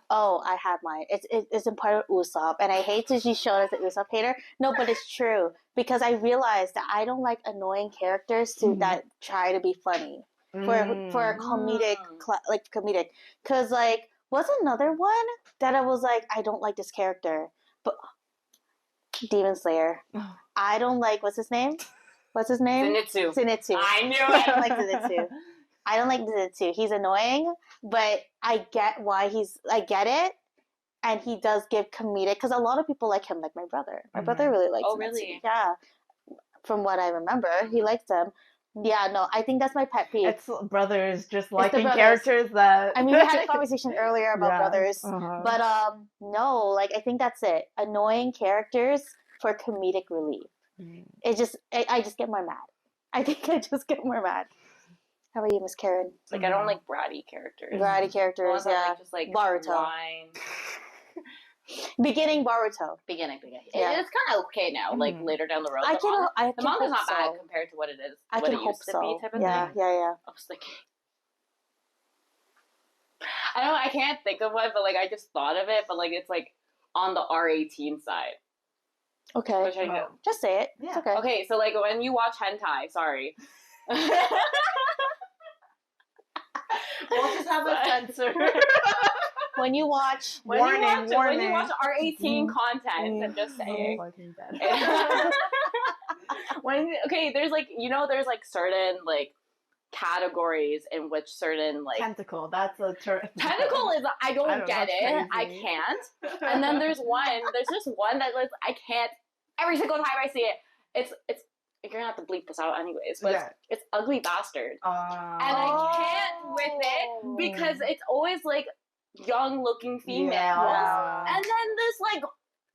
Speaker 2: oh, I have mine. It's in part of Usopp, and I hate to be shown as an Usopp hater. No, but it's true because I realized that I don't like annoying characters that try to be funny for a comedic comedic, because like. Was another one that I was like, I don't like this character, but Demon Slayer. I don't like, what's his name? Zenitsu.
Speaker 3: I knew it.
Speaker 2: I don't like Zenitsu. I don't like Zenitsu. He's annoying, but I get why I get it, and he does give comedic, because a lot of people like him, like my brother. My brother really likes Zenitsu. Really? Yeah. From what I remember, he likes him. Yeah, no, I think that's my pet peeve.
Speaker 1: It's brothers just liking characters that...
Speaker 2: I mean, we had a conversation earlier about brothers, but no, like, I think that's it. Annoying characters for comedic relief. It just, I just get more mad. I think I just get more mad. How about you, Miss Karen?
Speaker 3: Like, I don't like bratty characters.
Speaker 2: Yeah.
Speaker 3: Just like
Speaker 2: Boruto.
Speaker 3: Whine.
Speaker 2: Beginning Boruto.
Speaker 3: Beginning. Yeah. It's kind of okay now, like later down the road. The manga's not bad compared to what it is.
Speaker 2: I can hope so.
Speaker 3: Be type of
Speaker 2: thing.
Speaker 3: I was thinking. I can't think of one, but like I just thought of it, but like it's like on the R18 side.
Speaker 2: Okay.
Speaker 3: Which I know.
Speaker 2: Just say it. Yeah. It's okay.
Speaker 3: Okay, so like when you watch hentai, sorry.
Speaker 1: We'll just have a censor.
Speaker 2: When you watch
Speaker 3: when you watch R18 content, I'm just saying. There's like there's like certain like categories in which certain like
Speaker 1: tentacle. That's a term.
Speaker 3: Tentacle is I don't get it. Crazy. I can't. And then there's just one that like I can't. Every single time I see it, it's you're gonna have to bleep this out anyways, but it's ugly bastard, and I can't with it because it's always like young looking females, and then this like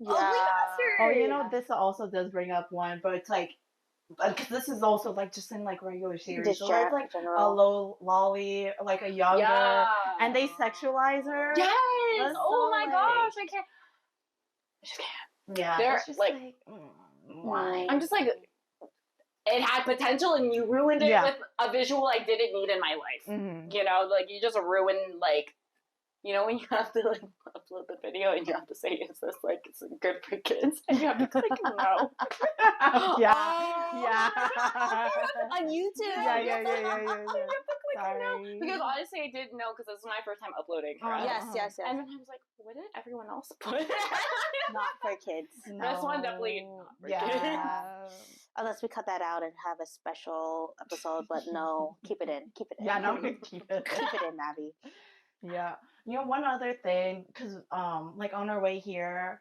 Speaker 3: ugly bastard.
Speaker 1: Oh, you know, this also does bring up one, but it's like, because this is also like just in like regular series, so it's like a low lolly, like a younger, and they sexualize her.
Speaker 3: Yes. Oh my gosh, I just can't.
Speaker 1: Yeah.
Speaker 3: They're
Speaker 1: just
Speaker 3: like
Speaker 1: why?
Speaker 3: I'm just like. It had potential and you ruined it with a visual I didn't need in my life. You know, like you just ruined like, you know, when you have to like upload the video and you have to say, is this like it's good for kids? And you have to click no.
Speaker 2: On YouTube.
Speaker 1: Yeah.
Speaker 3: No. Because honestly, I didn't know because this is my first time uploading.
Speaker 2: Yes.
Speaker 3: And then I was like, what did everyone else put?
Speaker 2: Not for kids.
Speaker 3: No. This one definitely not for kids.
Speaker 2: Unless we cut that out and have a special episode, but no, keep it in.
Speaker 1: Yeah, no, keep it.
Speaker 2: Keep it in, Navi.
Speaker 1: Yeah. You know, one other thing, because like on our way here,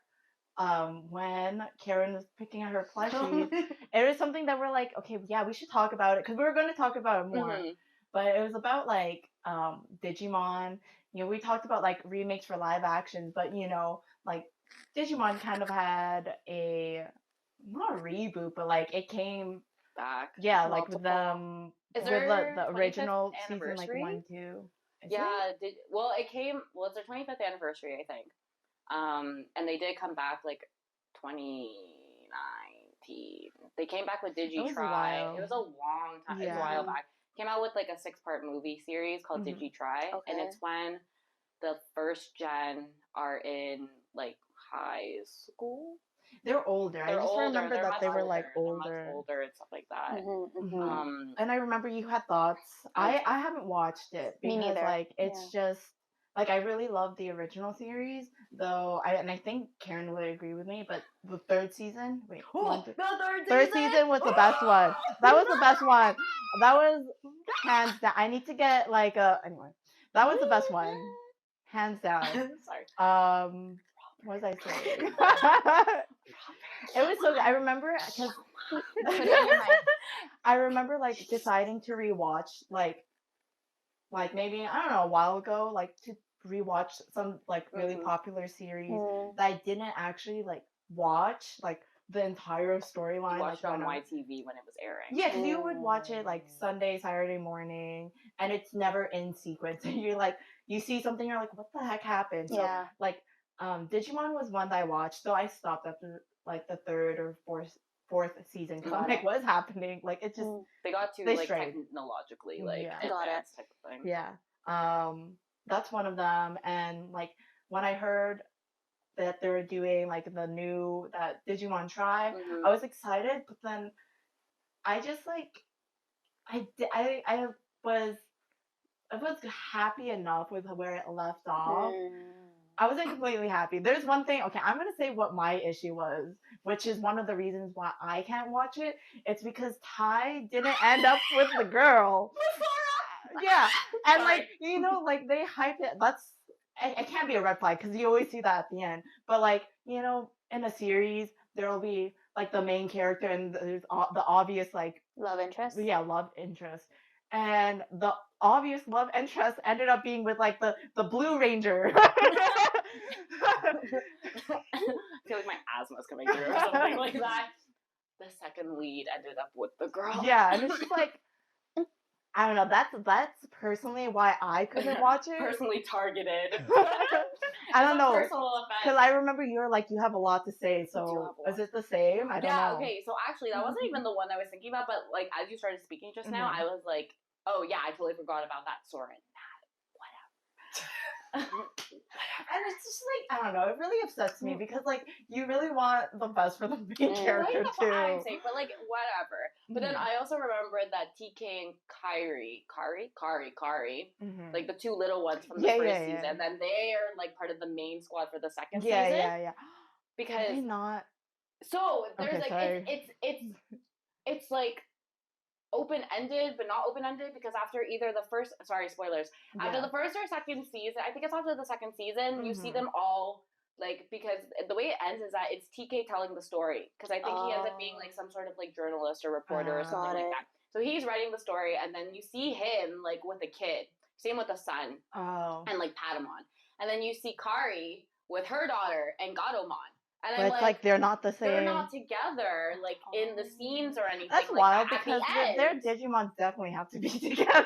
Speaker 1: when Karen was picking out her plushies, it was something that we're like, okay, yeah, we should talk about it, because we were going to talk about it more. But it was about like Digimon. You know, we talked about like remakes for live actions, but you know, like Digimon kind of had not a reboot, but like it came
Speaker 3: back.
Speaker 1: Yeah, like with the original season, like 1, 2.
Speaker 3: It came. Well, it's their 25th anniversary, I think. And they did come back like 2019. They came back with DigiTry. It was a long time. It was a while back. Came out with like a 6-part movie series called DigiTry, and it's when the first gen are in like high school.
Speaker 1: They're older. I just remember that they were like older.
Speaker 3: They're much older and stuff like that.
Speaker 1: And I remember you had thoughts. I haven't watched it because like it's just like I really love the original series, though. I think Karen would agree with me. But the third season, third season was the best one. That was the best one. That was hands down. I need to get like a anyway. That was the best one, hands down.
Speaker 3: Sorry.
Speaker 1: What was I saying? It was so good. I remember because I remember like deciding to rewatch like maybe I don't know a while ago like to rewatch some like really popular series that I didn't actually like watch like the entire storyline.
Speaker 3: You watched it on YTV when it was airing.
Speaker 1: Yeah, because you would watch it like Sunday, Saturday morning, and it's never in sequence. And you're like, you see something, you're like, what the heck happened? So like, Digimon was one that I watched, though I stopped after like the third or fourth season because I'm like, what is happening? Like it just
Speaker 3: they got to like technologically like advanced type of thing.
Speaker 1: Yeah, that's one of them. And like when I heard that they were doing like the new that Digimon Tri, I was excited, but then I just like I was happy enough with where it left off. I wasn't completely happy. There's one thing, okay, I'm going to say what my issue was, which is one of the reasons why I can't watch it. It's because Ty didn't end up with the girl. Yeah. And like, you know, like they hype it. It can't be a red flag because you always see that at the end. But like, you know, in a series, there will be like the main character and there's the obvious like
Speaker 2: love interest.
Speaker 1: Yeah, love interest. And the obvious love interest ended up being with like the Blue Ranger.
Speaker 3: I feel like my asthma's coming through or something like that. The second lead ended up with the girl.
Speaker 1: Yeah, and it's just like I don't know. That's personally why I couldn't watch it.
Speaker 3: Personally targeted.
Speaker 1: I don't know.
Speaker 3: Personal offense.
Speaker 1: Because I remember you were like, you have a lot to say. So is it the same? I don't know.
Speaker 3: Okay. So actually, that wasn't even the one I was thinking about. But like, as you started speaking just now, I was like, oh yeah, I totally forgot about that. Soren. Whatever.
Speaker 1: And it's just like I don't know. It really upsets me because like you really want the best for the main character
Speaker 3: that's
Speaker 1: too.
Speaker 3: What I'm saying, but like whatever. But then I also remembered that TK and Kari, like the two little ones from the first season, and then they are like part of the main squad for the second season.
Speaker 1: Yeah.
Speaker 3: Because
Speaker 1: they not.
Speaker 3: So there's it's like open-ended but not open-ended because after either the first spoilers after the first or second season, I think it's after the second season, you see them all like, because the way it ends is that it's TK telling the story because I think he ends up being like some sort of like journalist or reporter or something like that. So he's writing the story and then you see him like with a kid, same with the son and like Patamon, and then you see Kari with her daughter and Gatomon. And
Speaker 1: but it's like they're not the same.
Speaker 3: They're not together, like in the scenes or anything.
Speaker 1: That's
Speaker 3: like
Speaker 1: wild
Speaker 3: that.
Speaker 1: because their Digimons definitely have to be together.
Speaker 3: 1,000%.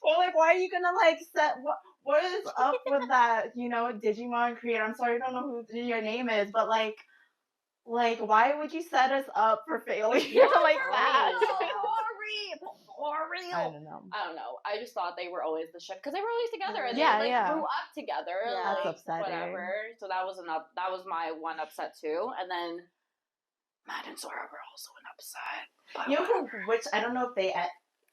Speaker 1: Well, like, why are you gonna like set what is up with that? You know, Digimon creator. I'm sorry, I don't know who your name is, but like, why would you set us up for failure like that?
Speaker 3: For real.
Speaker 1: I don't know.
Speaker 3: I just thought they were always the ship because they were always together and they grew up together.
Speaker 1: Yeah, that's upsetting.
Speaker 3: Whatever. So that was my one upset too. And then Matt and Sora were also an upset.
Speaker 1: You know which I don't know if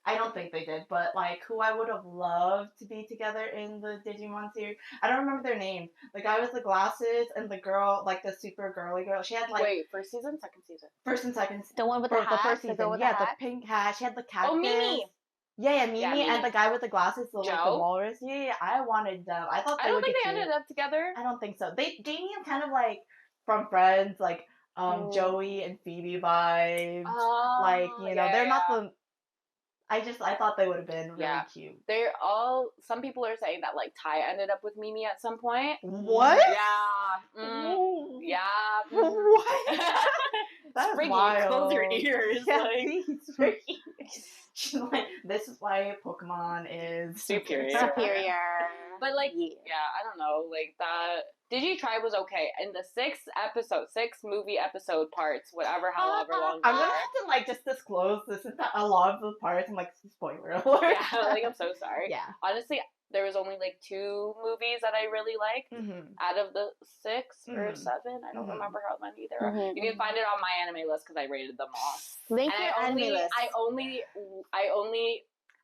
Speaker 1: I don't think they did, but like who I would have loved to be together in the Digimon series. I don't remember their names. The guy with the glasses and the girl, like the super girly girl. She had like
Speaker 3: first season, second season.
Speaker 1: First and second.
Speaker 2: The one with the hat.
Speaker 1: The first season. The pink hat. She had the cactus.
Speaker 3: Oh, Mimi.
Speaker 1: Yeah, Mimi and the guy with the glasses, like the walrus. Yeah, I wanted them. I thought they would get
Speaker 3: they ended up together.
Speaker 1: I don't think so. They gave me kind of like from Friends, like Joey and Phoebe vibes. Like, you know, they're not the. I thought they would have been really cute.
Speaker 3: They're all. Some people are saying that like Ty ended up with Mimi at some point.
Speaker 1: What?
Speaker 3: Yeah. Yeah.
Speaker 1: What? That's
Speaker 3: Spriggy,
Speaker 1: wild.
Speaker 3: close your ears.
Speaker 1: Yeah,
Speaker 3: like,
Speaker 1: like, this is why Pokemon is
Speaker 3: superior. But like, I don't know, like that. DigiTribe was okay in the 6 movie episode parts, however long.
Speaker 1: I'm gonna have to like just disclose this is a lot of the parts. I'm like spoiler alert.
Speaker 3: Yeah, like I'm so sorry.
Speaker 1: Yeah.
Speaker 3: Honestly, there was only like 2 movies that I really liked out of the 6 or 7. I don't remember how many there are. You can find it on my anime list because I rated them all.
Speaker 2: Link your anime list.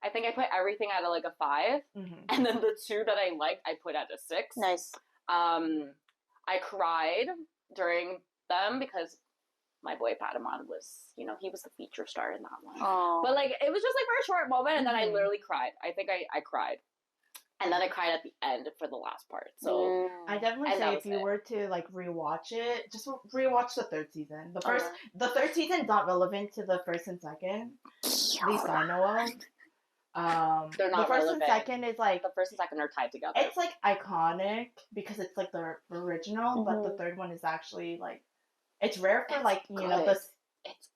Speaker 3: I think I put everything at like a 5, and then the 2 that I liked, I put at a 6.
Speaker 2: Nice.
Speaker 3: I cried during them because my boy Patamon was, he was the feature star in that one.
Speaker 2: Aww.
Speaker 3: But like, it was just like for a short moment, and then I literally cried. I think I cried. And then I cried at the end for the last part. So
Speaker 1: I definitely say if you were to like rewatch it, just rewatch the 3rd season. The 3rd season's not relevant to the 1st and 2nd. At least I know of.
Speaker 3: They're not
Speaker 1: the 1st
Speaker 3: relevant.
Speaker 1: and 2nd is like
Speaker 3: the 1st and 2nd are tied together.
Speaker 1: It's like iconic because it's like the original, but the 3rd one is actually like it's rare for like you know the.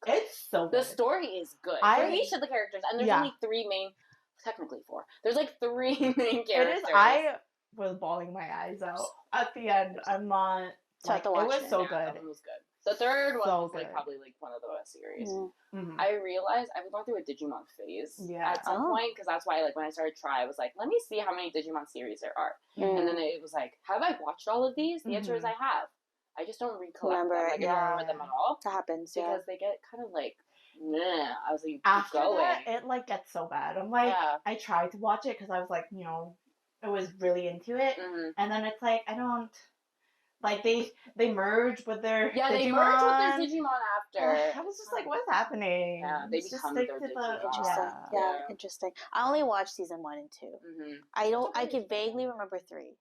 Speaker 1: It's so good.
Speaker 3: The story is good for each of the characters, and there's only 3 main. Technically 4. There's like 3 main characters.
Speaker 1: It is. I was bawling my eyes out at the end. I'm not. Like, it was so good.
Speaker 3: That one was good. The 3rd one was like probably like one of the best series. I realized I was going through a Digimon phase at some point because that's why like when I started Try, I was like, let me see how many Digimon series there are, and then it was like, have I watched all of these? The answer is I have. I just don't recollect them. Like I don't remember them at all.
Speaker 2: That happens
Speaker 3: because they get kind of like. Nah, I was like,
Speaker 1: after that, it like gets so bad. I'm like, I tried to watch it because I was like, I was really into it, and then it's like I don't like they merge with their Digimon.
Speaker 3: They merge with their Digimon after.
Speaker 1: I was just like, what's happening?
Speaker 3: Yeah, they become their Digimon.
Speaker 2: Interesting. I only watched season 1 and 2. I can vaguely remember 3.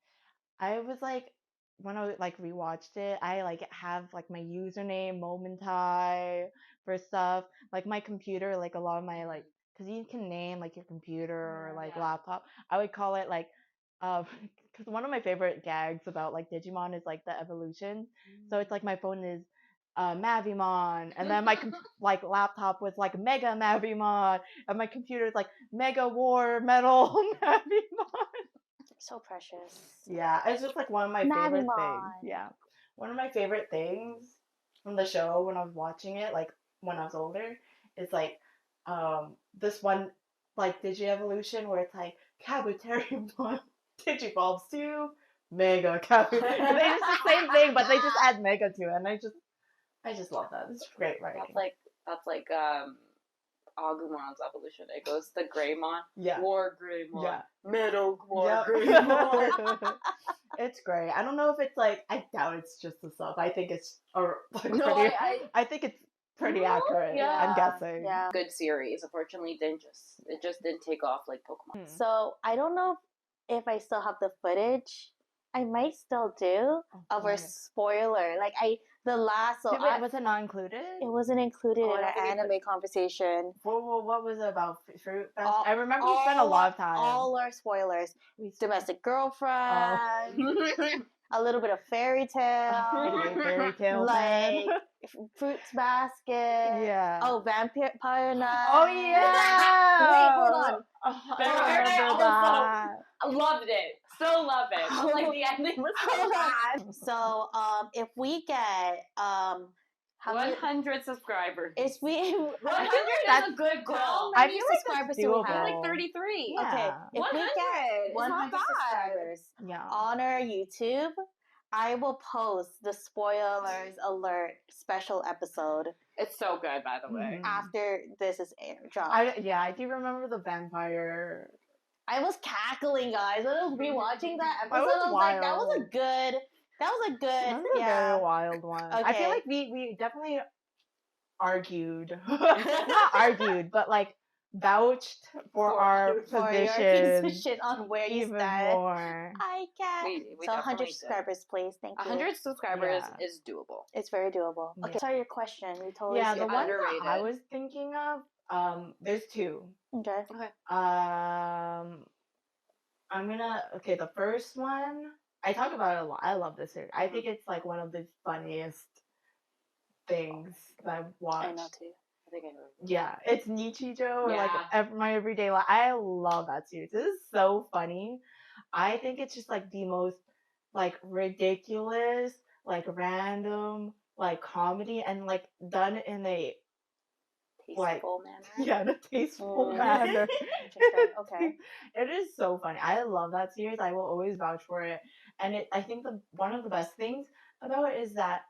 Speaker 1: I was like. When I like rewatched it, I like have like my username Momentai for stuff. Like my computer, like a lot of my like, cause you can name like your computer or like laptop. I would call it like, cause one of my favorite gags about like Digimon is like the evolution. So it's like my phone is Mavimon, and then my like laptop was like Mega Mavimon, and my computer is like Mega War Metal Mavimon.
Speaker 2: So precious.
Speaker 1: Yeah, it's just like one of my favorite things. Yeah. One of my favorite things from the show when I was watching it, like when I was older, is like this one like Digi-Evolution where it's like Kabuterimon Digivolves to Mega Kabu. And they just the same thing, but they just add Mega to it, and I just love that. It's great writing.
Speaker 3: That's like Agumon's evolution. It goes to Greymon, War Greymon, Metal War Greymon.
Speaker 1: It's great. I don't know if it's like, I doubt it's just the sub. I think it's I think it's pretty accurate. I'm guessing.
Speaker 2: Yeah.
Speaker 3: Good series. Unfortunately, it just didn't take off like Pokemon.
Speaker 2: So I don't know if I still have the footage. I might still do of our spoiler. Like the last. So
Speaker 1: was it not included?
Speaker 2: It wasn't included in our anime conversation.
Speaker 1: What was it about? Fruit Fest? I remember we spent a lot of time.
Speaker 2: All our spoilers. Domestic girlfriend. A little bit of fairy tale. Like Fruits Basket. Yeah. Oh, Vampire Night.
Speaker 1: Oh yeah.
Speaker 2: Wait, hold on.
Speaker 3: I loved it. Still love it. But like the ending was so bad.
Speaker 2: So if we get
Speaker 3: 100 subscribers.
Speaker 2: If we
Speaker 3: 100 is a good goal.
Speaker 1: I feel like that's doable.
Speaker 3: We have like 33.
Speaker 2: Yeah. Okay. If we get 100 subscribers on our YouTube, I will post the spoilers alert special episode.
Speaker 3: It's so good, by the way.
Speaker 2: After this is dropped.
Speaker 1: I do remember the vampire.
Speaker 2: I was cackling, guys. When I was rewatching that episode, I was like, that was a good. That was a
Speaker 1: very wild one. Okay. I feel like we definitely argued, not argued, but like vouched for our position
Speaker 2: on where you stand.
Speaker 1: More.
Speaker 2: I guess. So 100 subscribers, please. Thank you.
Speaker 3: 100 subscribers is doable.
Speaker 2: It's very doable. Okay, sorry, your question. You totally
Speaker 1: the one that I was thinking of, there's 2.
Speaker 2: Okay.
Speaker 1: I'm gonna the first one. I talk about it a lot. I love this series. I think it's like one of the funniest things that I've watched.
Speaker 2: I know too.
Speaker 3: I think I know.
Speaker 1: Yeah, it's Nichijou. Like my everyday life. I love that series. This is so funny. I think it's just like the most like ridiculous, like random, like comedy, and like done in a
Speaker 3: tasteful manner.
Speaker 1: Yeah, the tasteful manner.
Speaker 2: Interesting. Okay.
Speaker 1: It is so funny. I love that series. I will always vouch for it. And I think one of the best things about it is that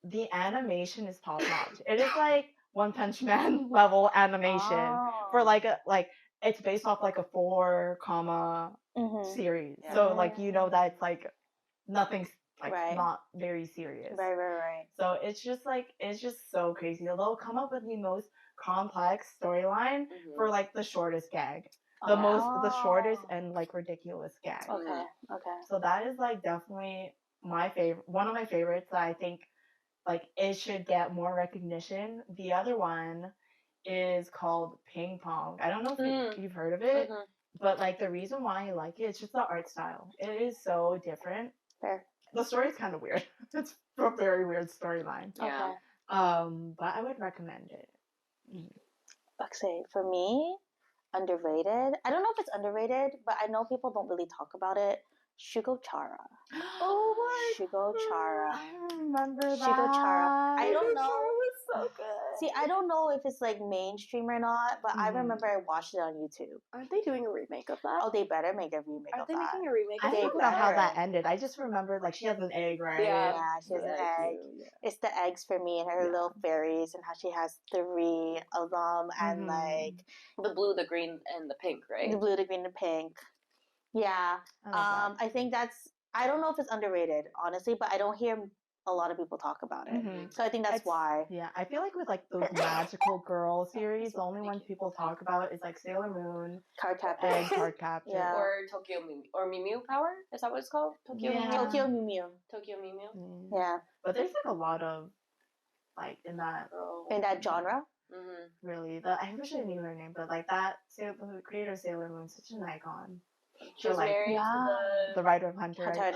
Speaker 1: the animation is top notch. It is like One Punch Man level animation for it's based off like a 4 comma series.
Speaker 3: Yeah.
Speaker 1: So like that it's like nothing's like
Speaker 2: Right.
Speaker 1: not very serious.
Speaker 2: Right.
Speaker 1: So it's just so crazy. They'll come up with the most complex storyline for like the shortest gag. The shortest and like ridiculous gag.
Speaker 2: Okay.
Speaker 1: So that is like definitely my favorite, one of my favorites that I think like it should get more recognition. The other one is called Ping Pong. I don't know if you've heard of it, but like the reason why I like it, it's just the art style. It is so different.
Speaker 2: Fair.
Speaker 1: The story's kind of weird. It's a very weird storyline.
Speaker 2: Yeah.
Speaker 1: But I would recommend it.
Speaker 2: Okay, for me, underrated. I don't know if it's underrated, but I know people don't really talk about it. Shugochara.
Speaker 1: Oh my
Speaker 2: Shugochara.
Speaker 1: I remember that.
Speaker 2: Shugochara. I don't know.
Speaker 3: was so good.
Speaker 2: See, I don't know if it's like mainstream or not, but I remember I watched it on YouTube.
Speaker 3: Aren't they doing a remake of that?
Speaker 2: Oh, they better make a remake
Speaker 3: Aren't
Speaker 2: of
Speaker 3: they
Speaker 2: that.
Speaker 3: making a remake
Speaker 1: I
Speaker 3: of
Speaker 1: don't know how that ended. I just remember like she has an egg, right?
Speaker 2: Yeah, she has an egg.
Speaker 3: Yeah.
Speaker 2: It's the eggs for me and her little fairies and how she has 3 of them and like
Speaker 3: the blue, the green, and the pink, right?
Speaker 2: the blue, the green, the pink. Yeah. I think I don't know if it's underrated, honestly, but I don't hear a lot of people talk about it. So I think that's why.
Speaker 1: Yeah, I feel like with like those magical girl series, the only ones people talk about is like Sailor Moon,
Speaker 2: Cardcaptor,
Speaker 1: and Cardcaptor.
Speaker 2: Yeah.
Speaker 3: Or Tokyo Mew or Mew Mew Power. Is that what it's called? Tokyo Mew Mew.
Speaker 2: Tokyo Mew Mew.
Speaker 3: Tokyo Mew Mew.
Speaker 2: Yeah.
Speaker 1: But there's like a lot of like in that
Speaker 2: genre.
Speaker 1: Really, I wish I knew her name, but like the creator of Sailor Moon, such an icon.
Speaker 3: She was married to
Speaker 1: the writer of Hunter.
Speaker 2: Hunter.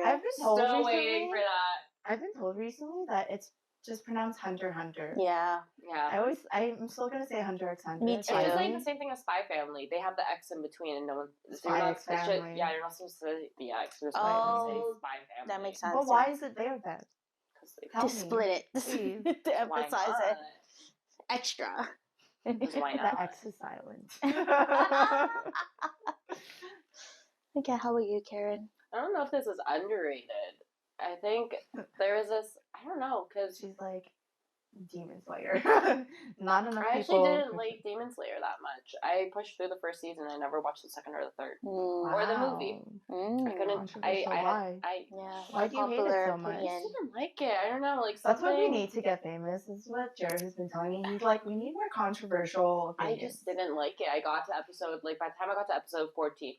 Speaker 1: I've been told
Speaker 3: still
Speaker 1: recently,
Speaker 3: waiting for that.
Speaker 1: I've been told recently that it's just pronounced Hunter Hunter.
Speaker 2: Yeah.
Speaker 1: I'm still gonna say Hunter x Hunter.
Speaker 2: Me too.
Speaker 3: It's just like the same thing as Spy Family. They have the X in between, and no one.
Speaker 1: Spy X Family.
Speaker 3: Yeah, you're not supposed to say the X. You're
Speaker 2: Oh,
Speaker 3: supposed to say Spy Family.
Speaker 2: That makes sense.
Speaker 1: But why is it there then?
Speaker 2: To split it, to emphasize it extra.
Speaker 3: Because why not?
Speaker 1: The X is silent.
Speaker 2: Okay, how about you, Karen?
Speaker 3: I don't know if this is underrated. I think there is this. I don't know because
Speaker 1: she's like Demon Slayer. Not enough
Speaker 3: I
Speaker 1: people.
Speaker 3: actually didn't like Demon Slayer that much. I pushed through the first season. I never watched the second or the third or the movie. I couldn't.
Speaker 1: Why do you hate it so much?
Speaker 3: I just didn't like it. I don't know. Like
Speaker 1: that's what we need to get famous. This is what Jared has been telling me. He's like, we need more controversial opinions.
Speaker 3: I just didn't like it. I got to episode by the time I got to episode 14.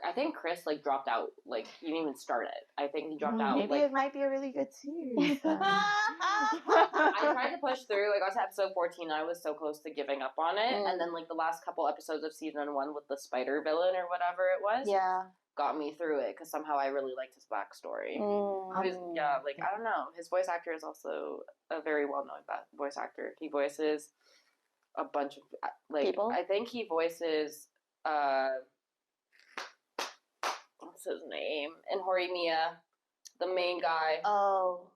Speaker 3: I think Chris dropped out. Like he didn't even start it. I think he dropped out.
Speaker 1: Maybe it might be a really good series.
Speaker 3: I tried to push through. I got to episode 14. I was so close to giving up on it, and then the last couple episodes of season 1 with the spider villain or whatever it was, got me through it because somehow I really liked his backstory. I don't know. His voice actor is also a very well-known voice actor. He voices a bunch of people. I think he voices. What's his name? And Horimiya, the main guy.
Speaker 1: Oh,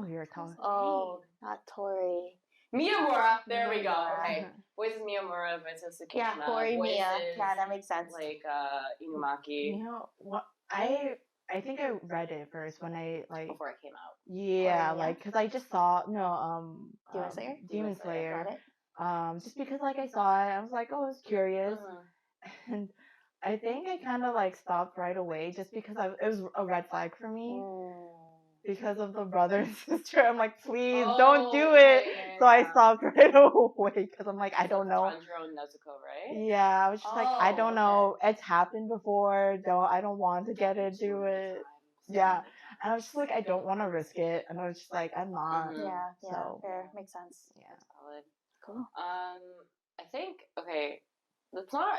Speaker 1: you're talking.
Speaker 2: Oh, not Tori.
Speaker 3: Miyamura. There we go. Okay. Voices Miyamura, voices Tsukishima.
Speaker 2: Yeah, Horimiya. Yeah, that makes sense.
Speaker 3: Like Inumaki.
Speaker 1: You know what? I think I read it first when I
Speaker 3: before it came out.
Speaker 1: Yeah, because I just saw
Speaker 2: Demon Slayer.
Speaker 1: Got it. Just because I saw it, I was like, oh, I was curious, and I think I kind of stopped right away just because it was a red flag for me because of the brother and sister. I'm like, please don't do it. So I stopped right away because I'm like, I don't know.
Speaker 3: Tanjiro and Nezuko, right?
Speaker 1: Yeah, I was just I don't know. It's happened before. I don't want to get into it. Yeah, and I was just like, I don't want to risk it, and I was just like, I'm not.
Speaker 2: Yeah,
Speaker 1: so
Speaker 2: fair, makes sense.
Speaker 1: Yeah,
Speaker 3: solid.
Speaker 2: Cool.
Speaker 3: I think it's not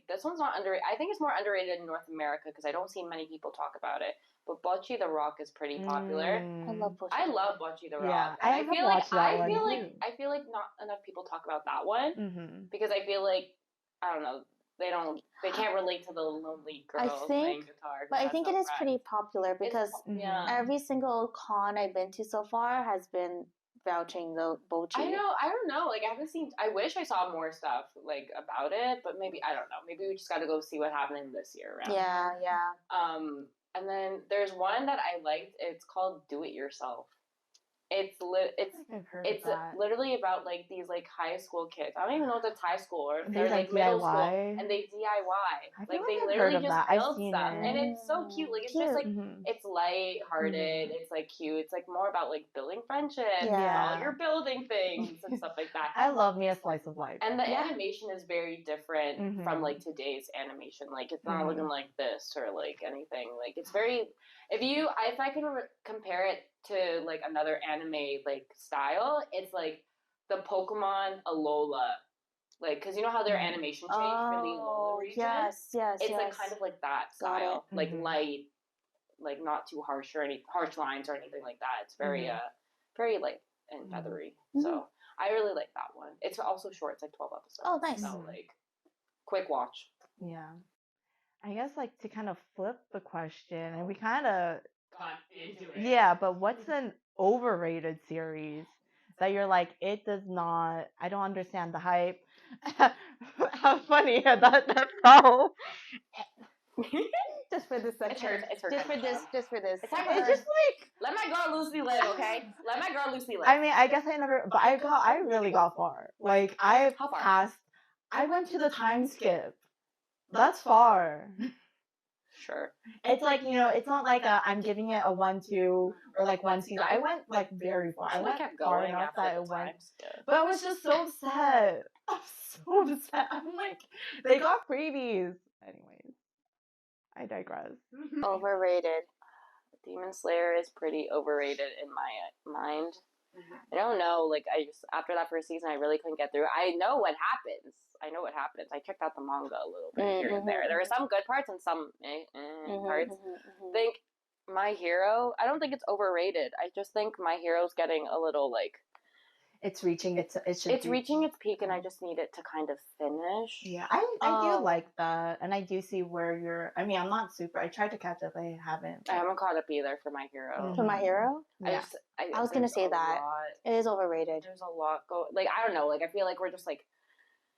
Speaker 3: this one's not underrated. I think it's more underrated in North America because I don't see many people talk about it. But Bocce the Rock is pretty popular.
Speaker 2: I love Bocce.
Speaker 3: I love Bocce the Rock.
Speaker 1: Yeah,
Speaker 3: I feel like
Speaker 1: I
Speaker 3: feel like not enough people talk about that one because I feel like I don't know. They can't relate to the lonely girl playing guitar.
Speaker 2: But I think it is pretty popular because every single con I've been to so far has been vouching the Bochi.
Speaker 3: I don't know. Like, I haven't seen. I wish I saw more stuff like about it, but maybe I don't know. Maybe we just got to go see what happened this year around.
Speaker 2: Yeah.
Speaker 3: And then there's one that I liked. It's called Do It Yourself. It's literally about like these like high school kids. I don't even know if it's high school or if they're like middle school, and they DIY. Like they literally just build stuff, and it's so cute. Like it's just like it's light-hearted. It's like cute. It's like more about like building friendships while you're building things and stuff like that.
Speaker 1: I love me a slice of life.
Speaker 3: And the animation is very different from like today's animation. Like it's not looking like this or like anything. Like it's very. If I could compare it to like another anime like style, it's like the Pokemon Alola, like because you know how their animation changed for the Alola region.
Speaker 2: Yes.
Speaker 3: It's like kind of like that style, like light, like not too harsh lines or anything like that. It's very very light and feathery. So I really like that one. It's also short. It's like 12 episodes.
Speaker 2: Oh, nice.
Speaker 3: So like quick watch.
Speaker 1: Yeah. I guess like to kind of flip the question, and we kind of
Speaker 3: got into it.
Speaker 1: Yeah, but what's an overrated series that you're like, it does not, I don't understand the hype. How funny that's all.
Speaker 2: Just for this second.
Speaker 3: It's her
Speaker 2: just for this.
Speaker 3: It's
Speaker 1: just like,
Speaker 3: let my girl Lucy live, okay? Let my girl Lucy live.
Speaker 1: I mean, I guess I never, but I really got far. Like,
Speaker 3: How far?
Speaker 1: I went to the time skip. That's far.
Speaker 3: Sure.
Speaker 1: It's like, it's not like I'm giving it a 1-2 or like one season. I went like very far. I went
Speaker 3: kept
Speaker 1: far
Speaker 3: going
Speaker 1: enough
Speaker 3: after
Speaker 1: that
Speaker 3: the
Speaker 1: it went.
Speaker 3: time skip.
Speaker 1: But I was just so upset. I'm so upset. I'm like, they got freebies. Anyways, I digress.
Speaker 2: Overrated.
Speaker 3: Demon Slayer is pretty overrated in my mind. I don't know. Like after that first season, I really couldn't get through. I know what happens. I checked out the manga a little bit here and there. There are some good parts and some parts. I think My Hero. I don't think it's overrated. I just think My Hero's getting a little like.
Speaker 1: It's reaching its
Speaker 3: reaching its peak, and I just need it to kind of finish.
Speaker 1: Yeah, I do like that, and I do see where you're. I mean, I'm not super. I tried to catch up, I haven't.
Speaker 3: I haven't caught up either for My Hero.
Speaker 2: For My Hero,
Speaker 1: yeah.
Speaker 2: I was gonna say that it is overrated.
Speaker 3: There's a lot like I don't know. Like I feel like we're just like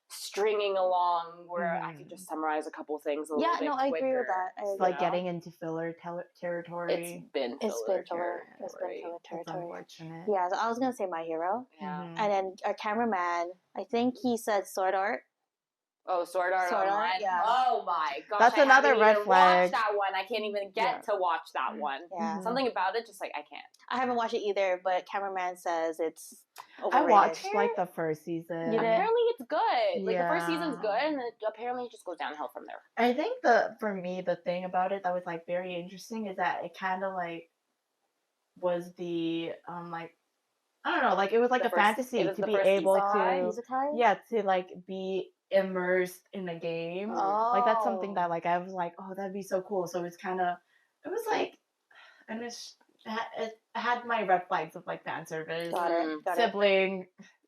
Speaker 3: stringing along where I could just summarize a couple things a little bit quicker.
Speaker 2: I agree with that.
Speaker 1: It's like getting into filler territory.
Speaker 3: It's been filler territory.
Speaker 1: It's unfortunate.
Speaker 2: Yeah, so I was gonna say My Hero.
Speaker 3: Yeah.
Speaker 2: And then our cameraman, I think he said Sword Art.
Speaker 3: Oh, Sword Art Online?
Speaker 2: Yeah.
Speaker 3: Oh my gosh.
Speaker 1: That's another red flag.
Speaker 3: Watch that one. I can't even get to watch that one.
Speaker 2: Yeah.
Speaker 3: Something about it, just like I can't.
Speaker 2: I haven't watched it either, but cameraman says it's overrated.
Speaker 1: I watched like the first season.
Speaker 3: Apparently it's good. Like the first season's good, and apparently it just goes downhill from there.
Speaker 1: I think for me, the thing about it that was like very interesting is that it kind of like was the like I don't know, like it was like a fantasy to be able to like be immersed in a game. Like that's something that like I was like, oh, that'd be so cool. So it was like, and it had my red flags of like fan service, sibling.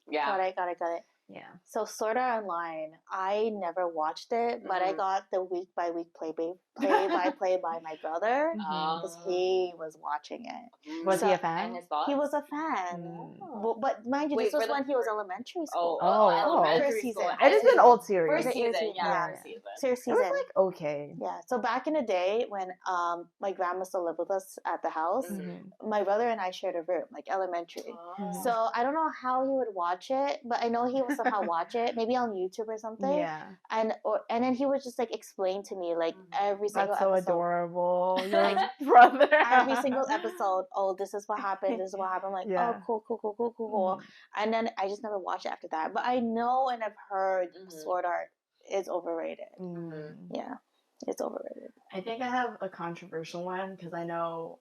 Speaker 3: Yeah,
Speaker 2: got it. Yeah. So Sword Art Online, I never watched it, but I got the week by week play by play by my brother because he was watching it.
Speaker 1: Was he a fan?
Speaker 2: He was a fan. But mind you, this was when he was elementary school.
Speaker 3: Elementary
Speaker 2: season.
Speaker 3: school.
Speaker 1: It is an old series.
Speaker 3: First season.
Speaker 2: First season.
Speaker 1: It was like okay.
Speaker 2: Yeah. So back in the day when my grandma still lived with us at the house, my brother and I shared a room, like elementary. So I don't know how he would watch it, but I know he would somehow watch it, maybe on YouTube or something. Yeah. And then he would just like explain to me like every single episode.
Speaker 1: That's so adorable. Your brother.
Speaker 2: Every single episode. Oh, this is what happened. This is what happened. I'm like, oh, cool. And then I just never watched it after that. But I know and I've heard Sword Art is overrated. Yeah, it's overrated.
Speaker 1: I think I have a controversial one because I know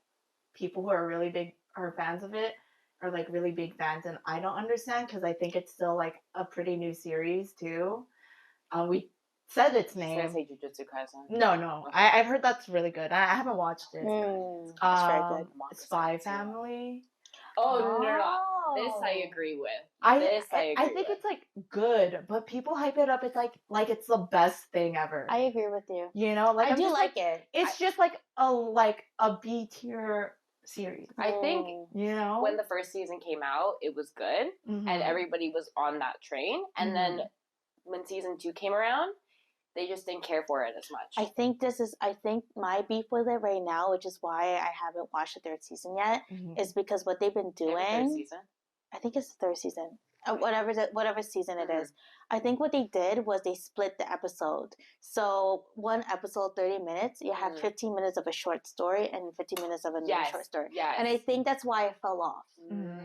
Speaker 1: people who are really big are fans of it. Are like really big fans, and I don't understand because I think it's still like a pretty new series too. We said its name.
Speaker 3: I was gonna say Jujutsu Kaisen.
Speaker 1: No. Okay. I've heard that's really good. I haven't watched it.
Speaker 2: It's very good.
Speaker 1: Spy Family.
Speaker 3: Oh no! This I agree with.
Speaker 1: I think it's like good, but people hype it up. It's like it's the best thing ever.
Speaker 2: I agree with you.
Speaker 1: You know, like
Speaker 2: I do like it.
Speaker 1: It's just like a B tier series.
Speaker 3: I think when the first season came out, it was good, and everybody was on that train. And then when season 2 came around, they just didn't care for it as much.
Speaker 2: I think my beef with it right now, which is why I haven't watched the 3rd season yet, is because what they've been doing.
Speaker 3: Third season?
Speaker 2: I think it's the 3rd season. Whatever season it is. I think what they did was they split the episode. So one episode, 30 minutes, you have 15 minutes of a short story and 15 minutes of another short story.
Speaker 3: Yes.
Speaker 2: And I think that's why I fell off.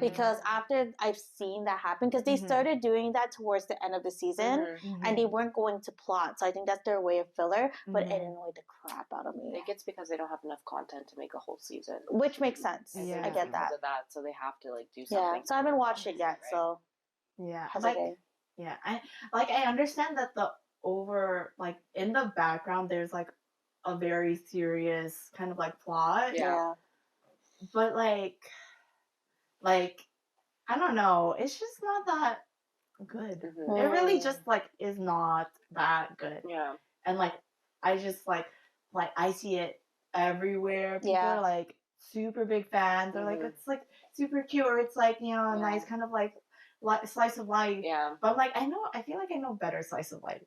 Speaker 2: Because after I've seen that happen, because they started doing that towards the end of the season, and they weren't going to plot. So I think that's their way of filler, but it annoyed the crap out of me.
Speaker 3: I think it's because they don't have enough content to make a whole season.
Speaker 2: Which makes sense.
Speaker 1: Yeah.
Speaker 2: I get that.
Speaker 3: Because of that, so they have to do something.
Speaker 2: Yeah, so I haven't watched it yet, so...
Speaker 1: Yeah, I understand that in the background there's a very serious kind of plot.
Speaker 2: Yeah.
Speaker 1: But I don't know, it's just not that good. It really just is not that good.
Speaker 3: Yeah.
Speaker 1: And I just I see it everywhere. People are super big fans, or it's super cute, or it's a nice kind of slice of life.
Speaker 3: Yeah.
Speaker 1: But I feel like I know better slice of life.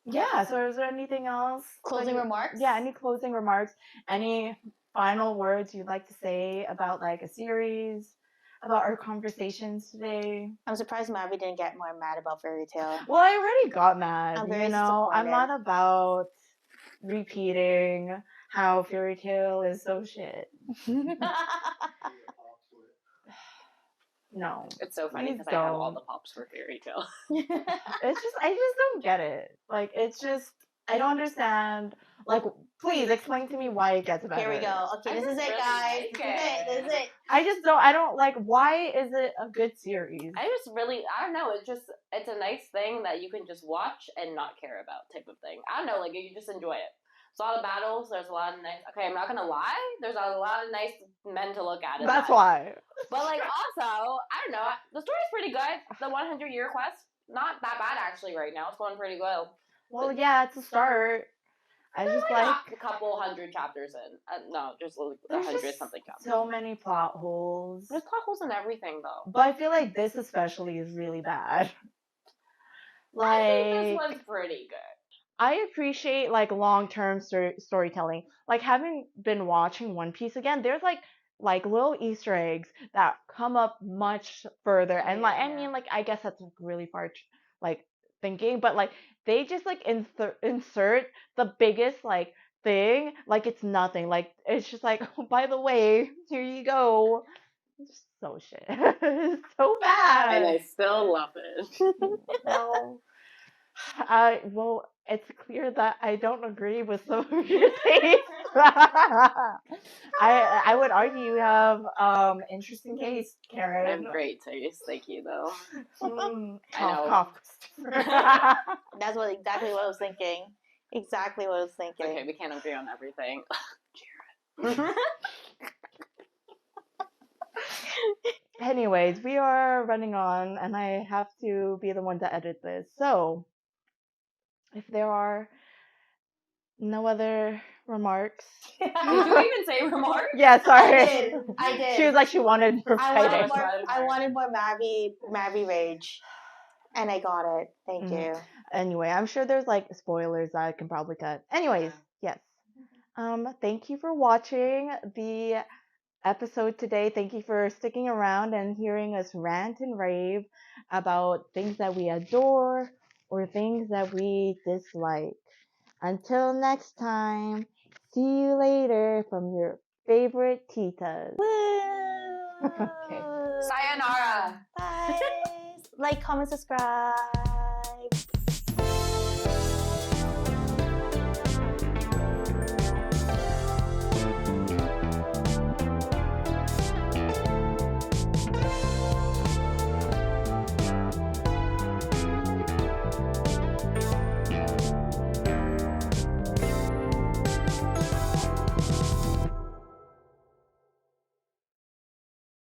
Speaker 1: Yeah. So is there anything else?
Speaker 2: Closing remarks?
Speaker 1: Yeah. Any closing remarks? Any final words you'd like to say about a series? About our conversations today?
Speaker 2: I'm surprised Mavi didn't get more mad about Fairy Tail.
Speaker 1: Well, I already got mad.
Speaker 2: I'm very disappointed.
Speaker 1: I'm not about repeating how Fairy Tail is so shit. No.
Speaker 3: It's so funny because I have all the pops for Fairy Tail.
Speaker 1: I just don't get it. It's just, I don't understand. Please explain to me why it gets better.
Speaker 2: Here we go. Okay, this is it, guys. This is it.
Speaker 1: I don't why is it a good series?
Speaker 3: I don't know. It's a nice thing that you can just watch and not care about type of thing. I don't know, you just enjoy it. It's a lot of battles. There's a lot of nice. Okay, I'm not gonna lie. There's a lot of nice men to look at.
Speaker 1: That's why.
Speaker 3: But also, I don't know. The story's pretty good. The 100-year quest, not that bad actually. Right now, it's going pretty good.
Speaker 1: Well, yeah, it's a start. I just
Speaker 3: a couple hundred chapters in. No, just 100 something chapters.
Speaker 1: So many plot holes.
Speaker 3: There's plot holes in everything, though.
Speaker 1: But I feel like this especially is really bad.
Speaker 3: I think this one's pretty good.
Speaker 1: I appreciate long-term storytelling. Having been watching One Piece again, there's little Easter eggs that come up much further, and I guess that's really far thinking, but they just insert the biggest thing it's nothing. It's just oh, by the way, here you go. It's so shit. It's so bad.
Speaker 3: And I still love it.
Speaker 1: No. Well, it's clear that I don't agree with some of your takes. I would argue you have interesting taste, Karen.
Speaker 3: I have great taste. Thank you, though.
Speaker 1: Cough.
Speaker 2: That's exactly what I was thinking. Exactly what I was thinking.
Speaker 3: Okay, we can't agree on everything. Jared.
Speaker 1: Anyways, we are running on, and I have to be the one to edit this. So, if there are no other remarks.
Speaker 3: Did you even say remarks?
Speaker 1: Yeah, sorry.
Speaker 2: I did.
Speaker 1: She was she wanted more fighting.
Speaker 2: I wanted more Mavi rage. And I got it. Thank you.
Speaker 1: Anyway, I'm sure there's spoilers that I can probably cut. Anyways, yes. Thank you for watching the episode today. Thank you for sticking around and hearing us rant and rave about things that we adore or things that we dislike. Until next time, see you later from your favorite titas.
Speaker 2: Woo!
Speaker 1: Okay.
Speaker 3: Sayonara.
Speaker 2: Bye. Like, comment, subscribe.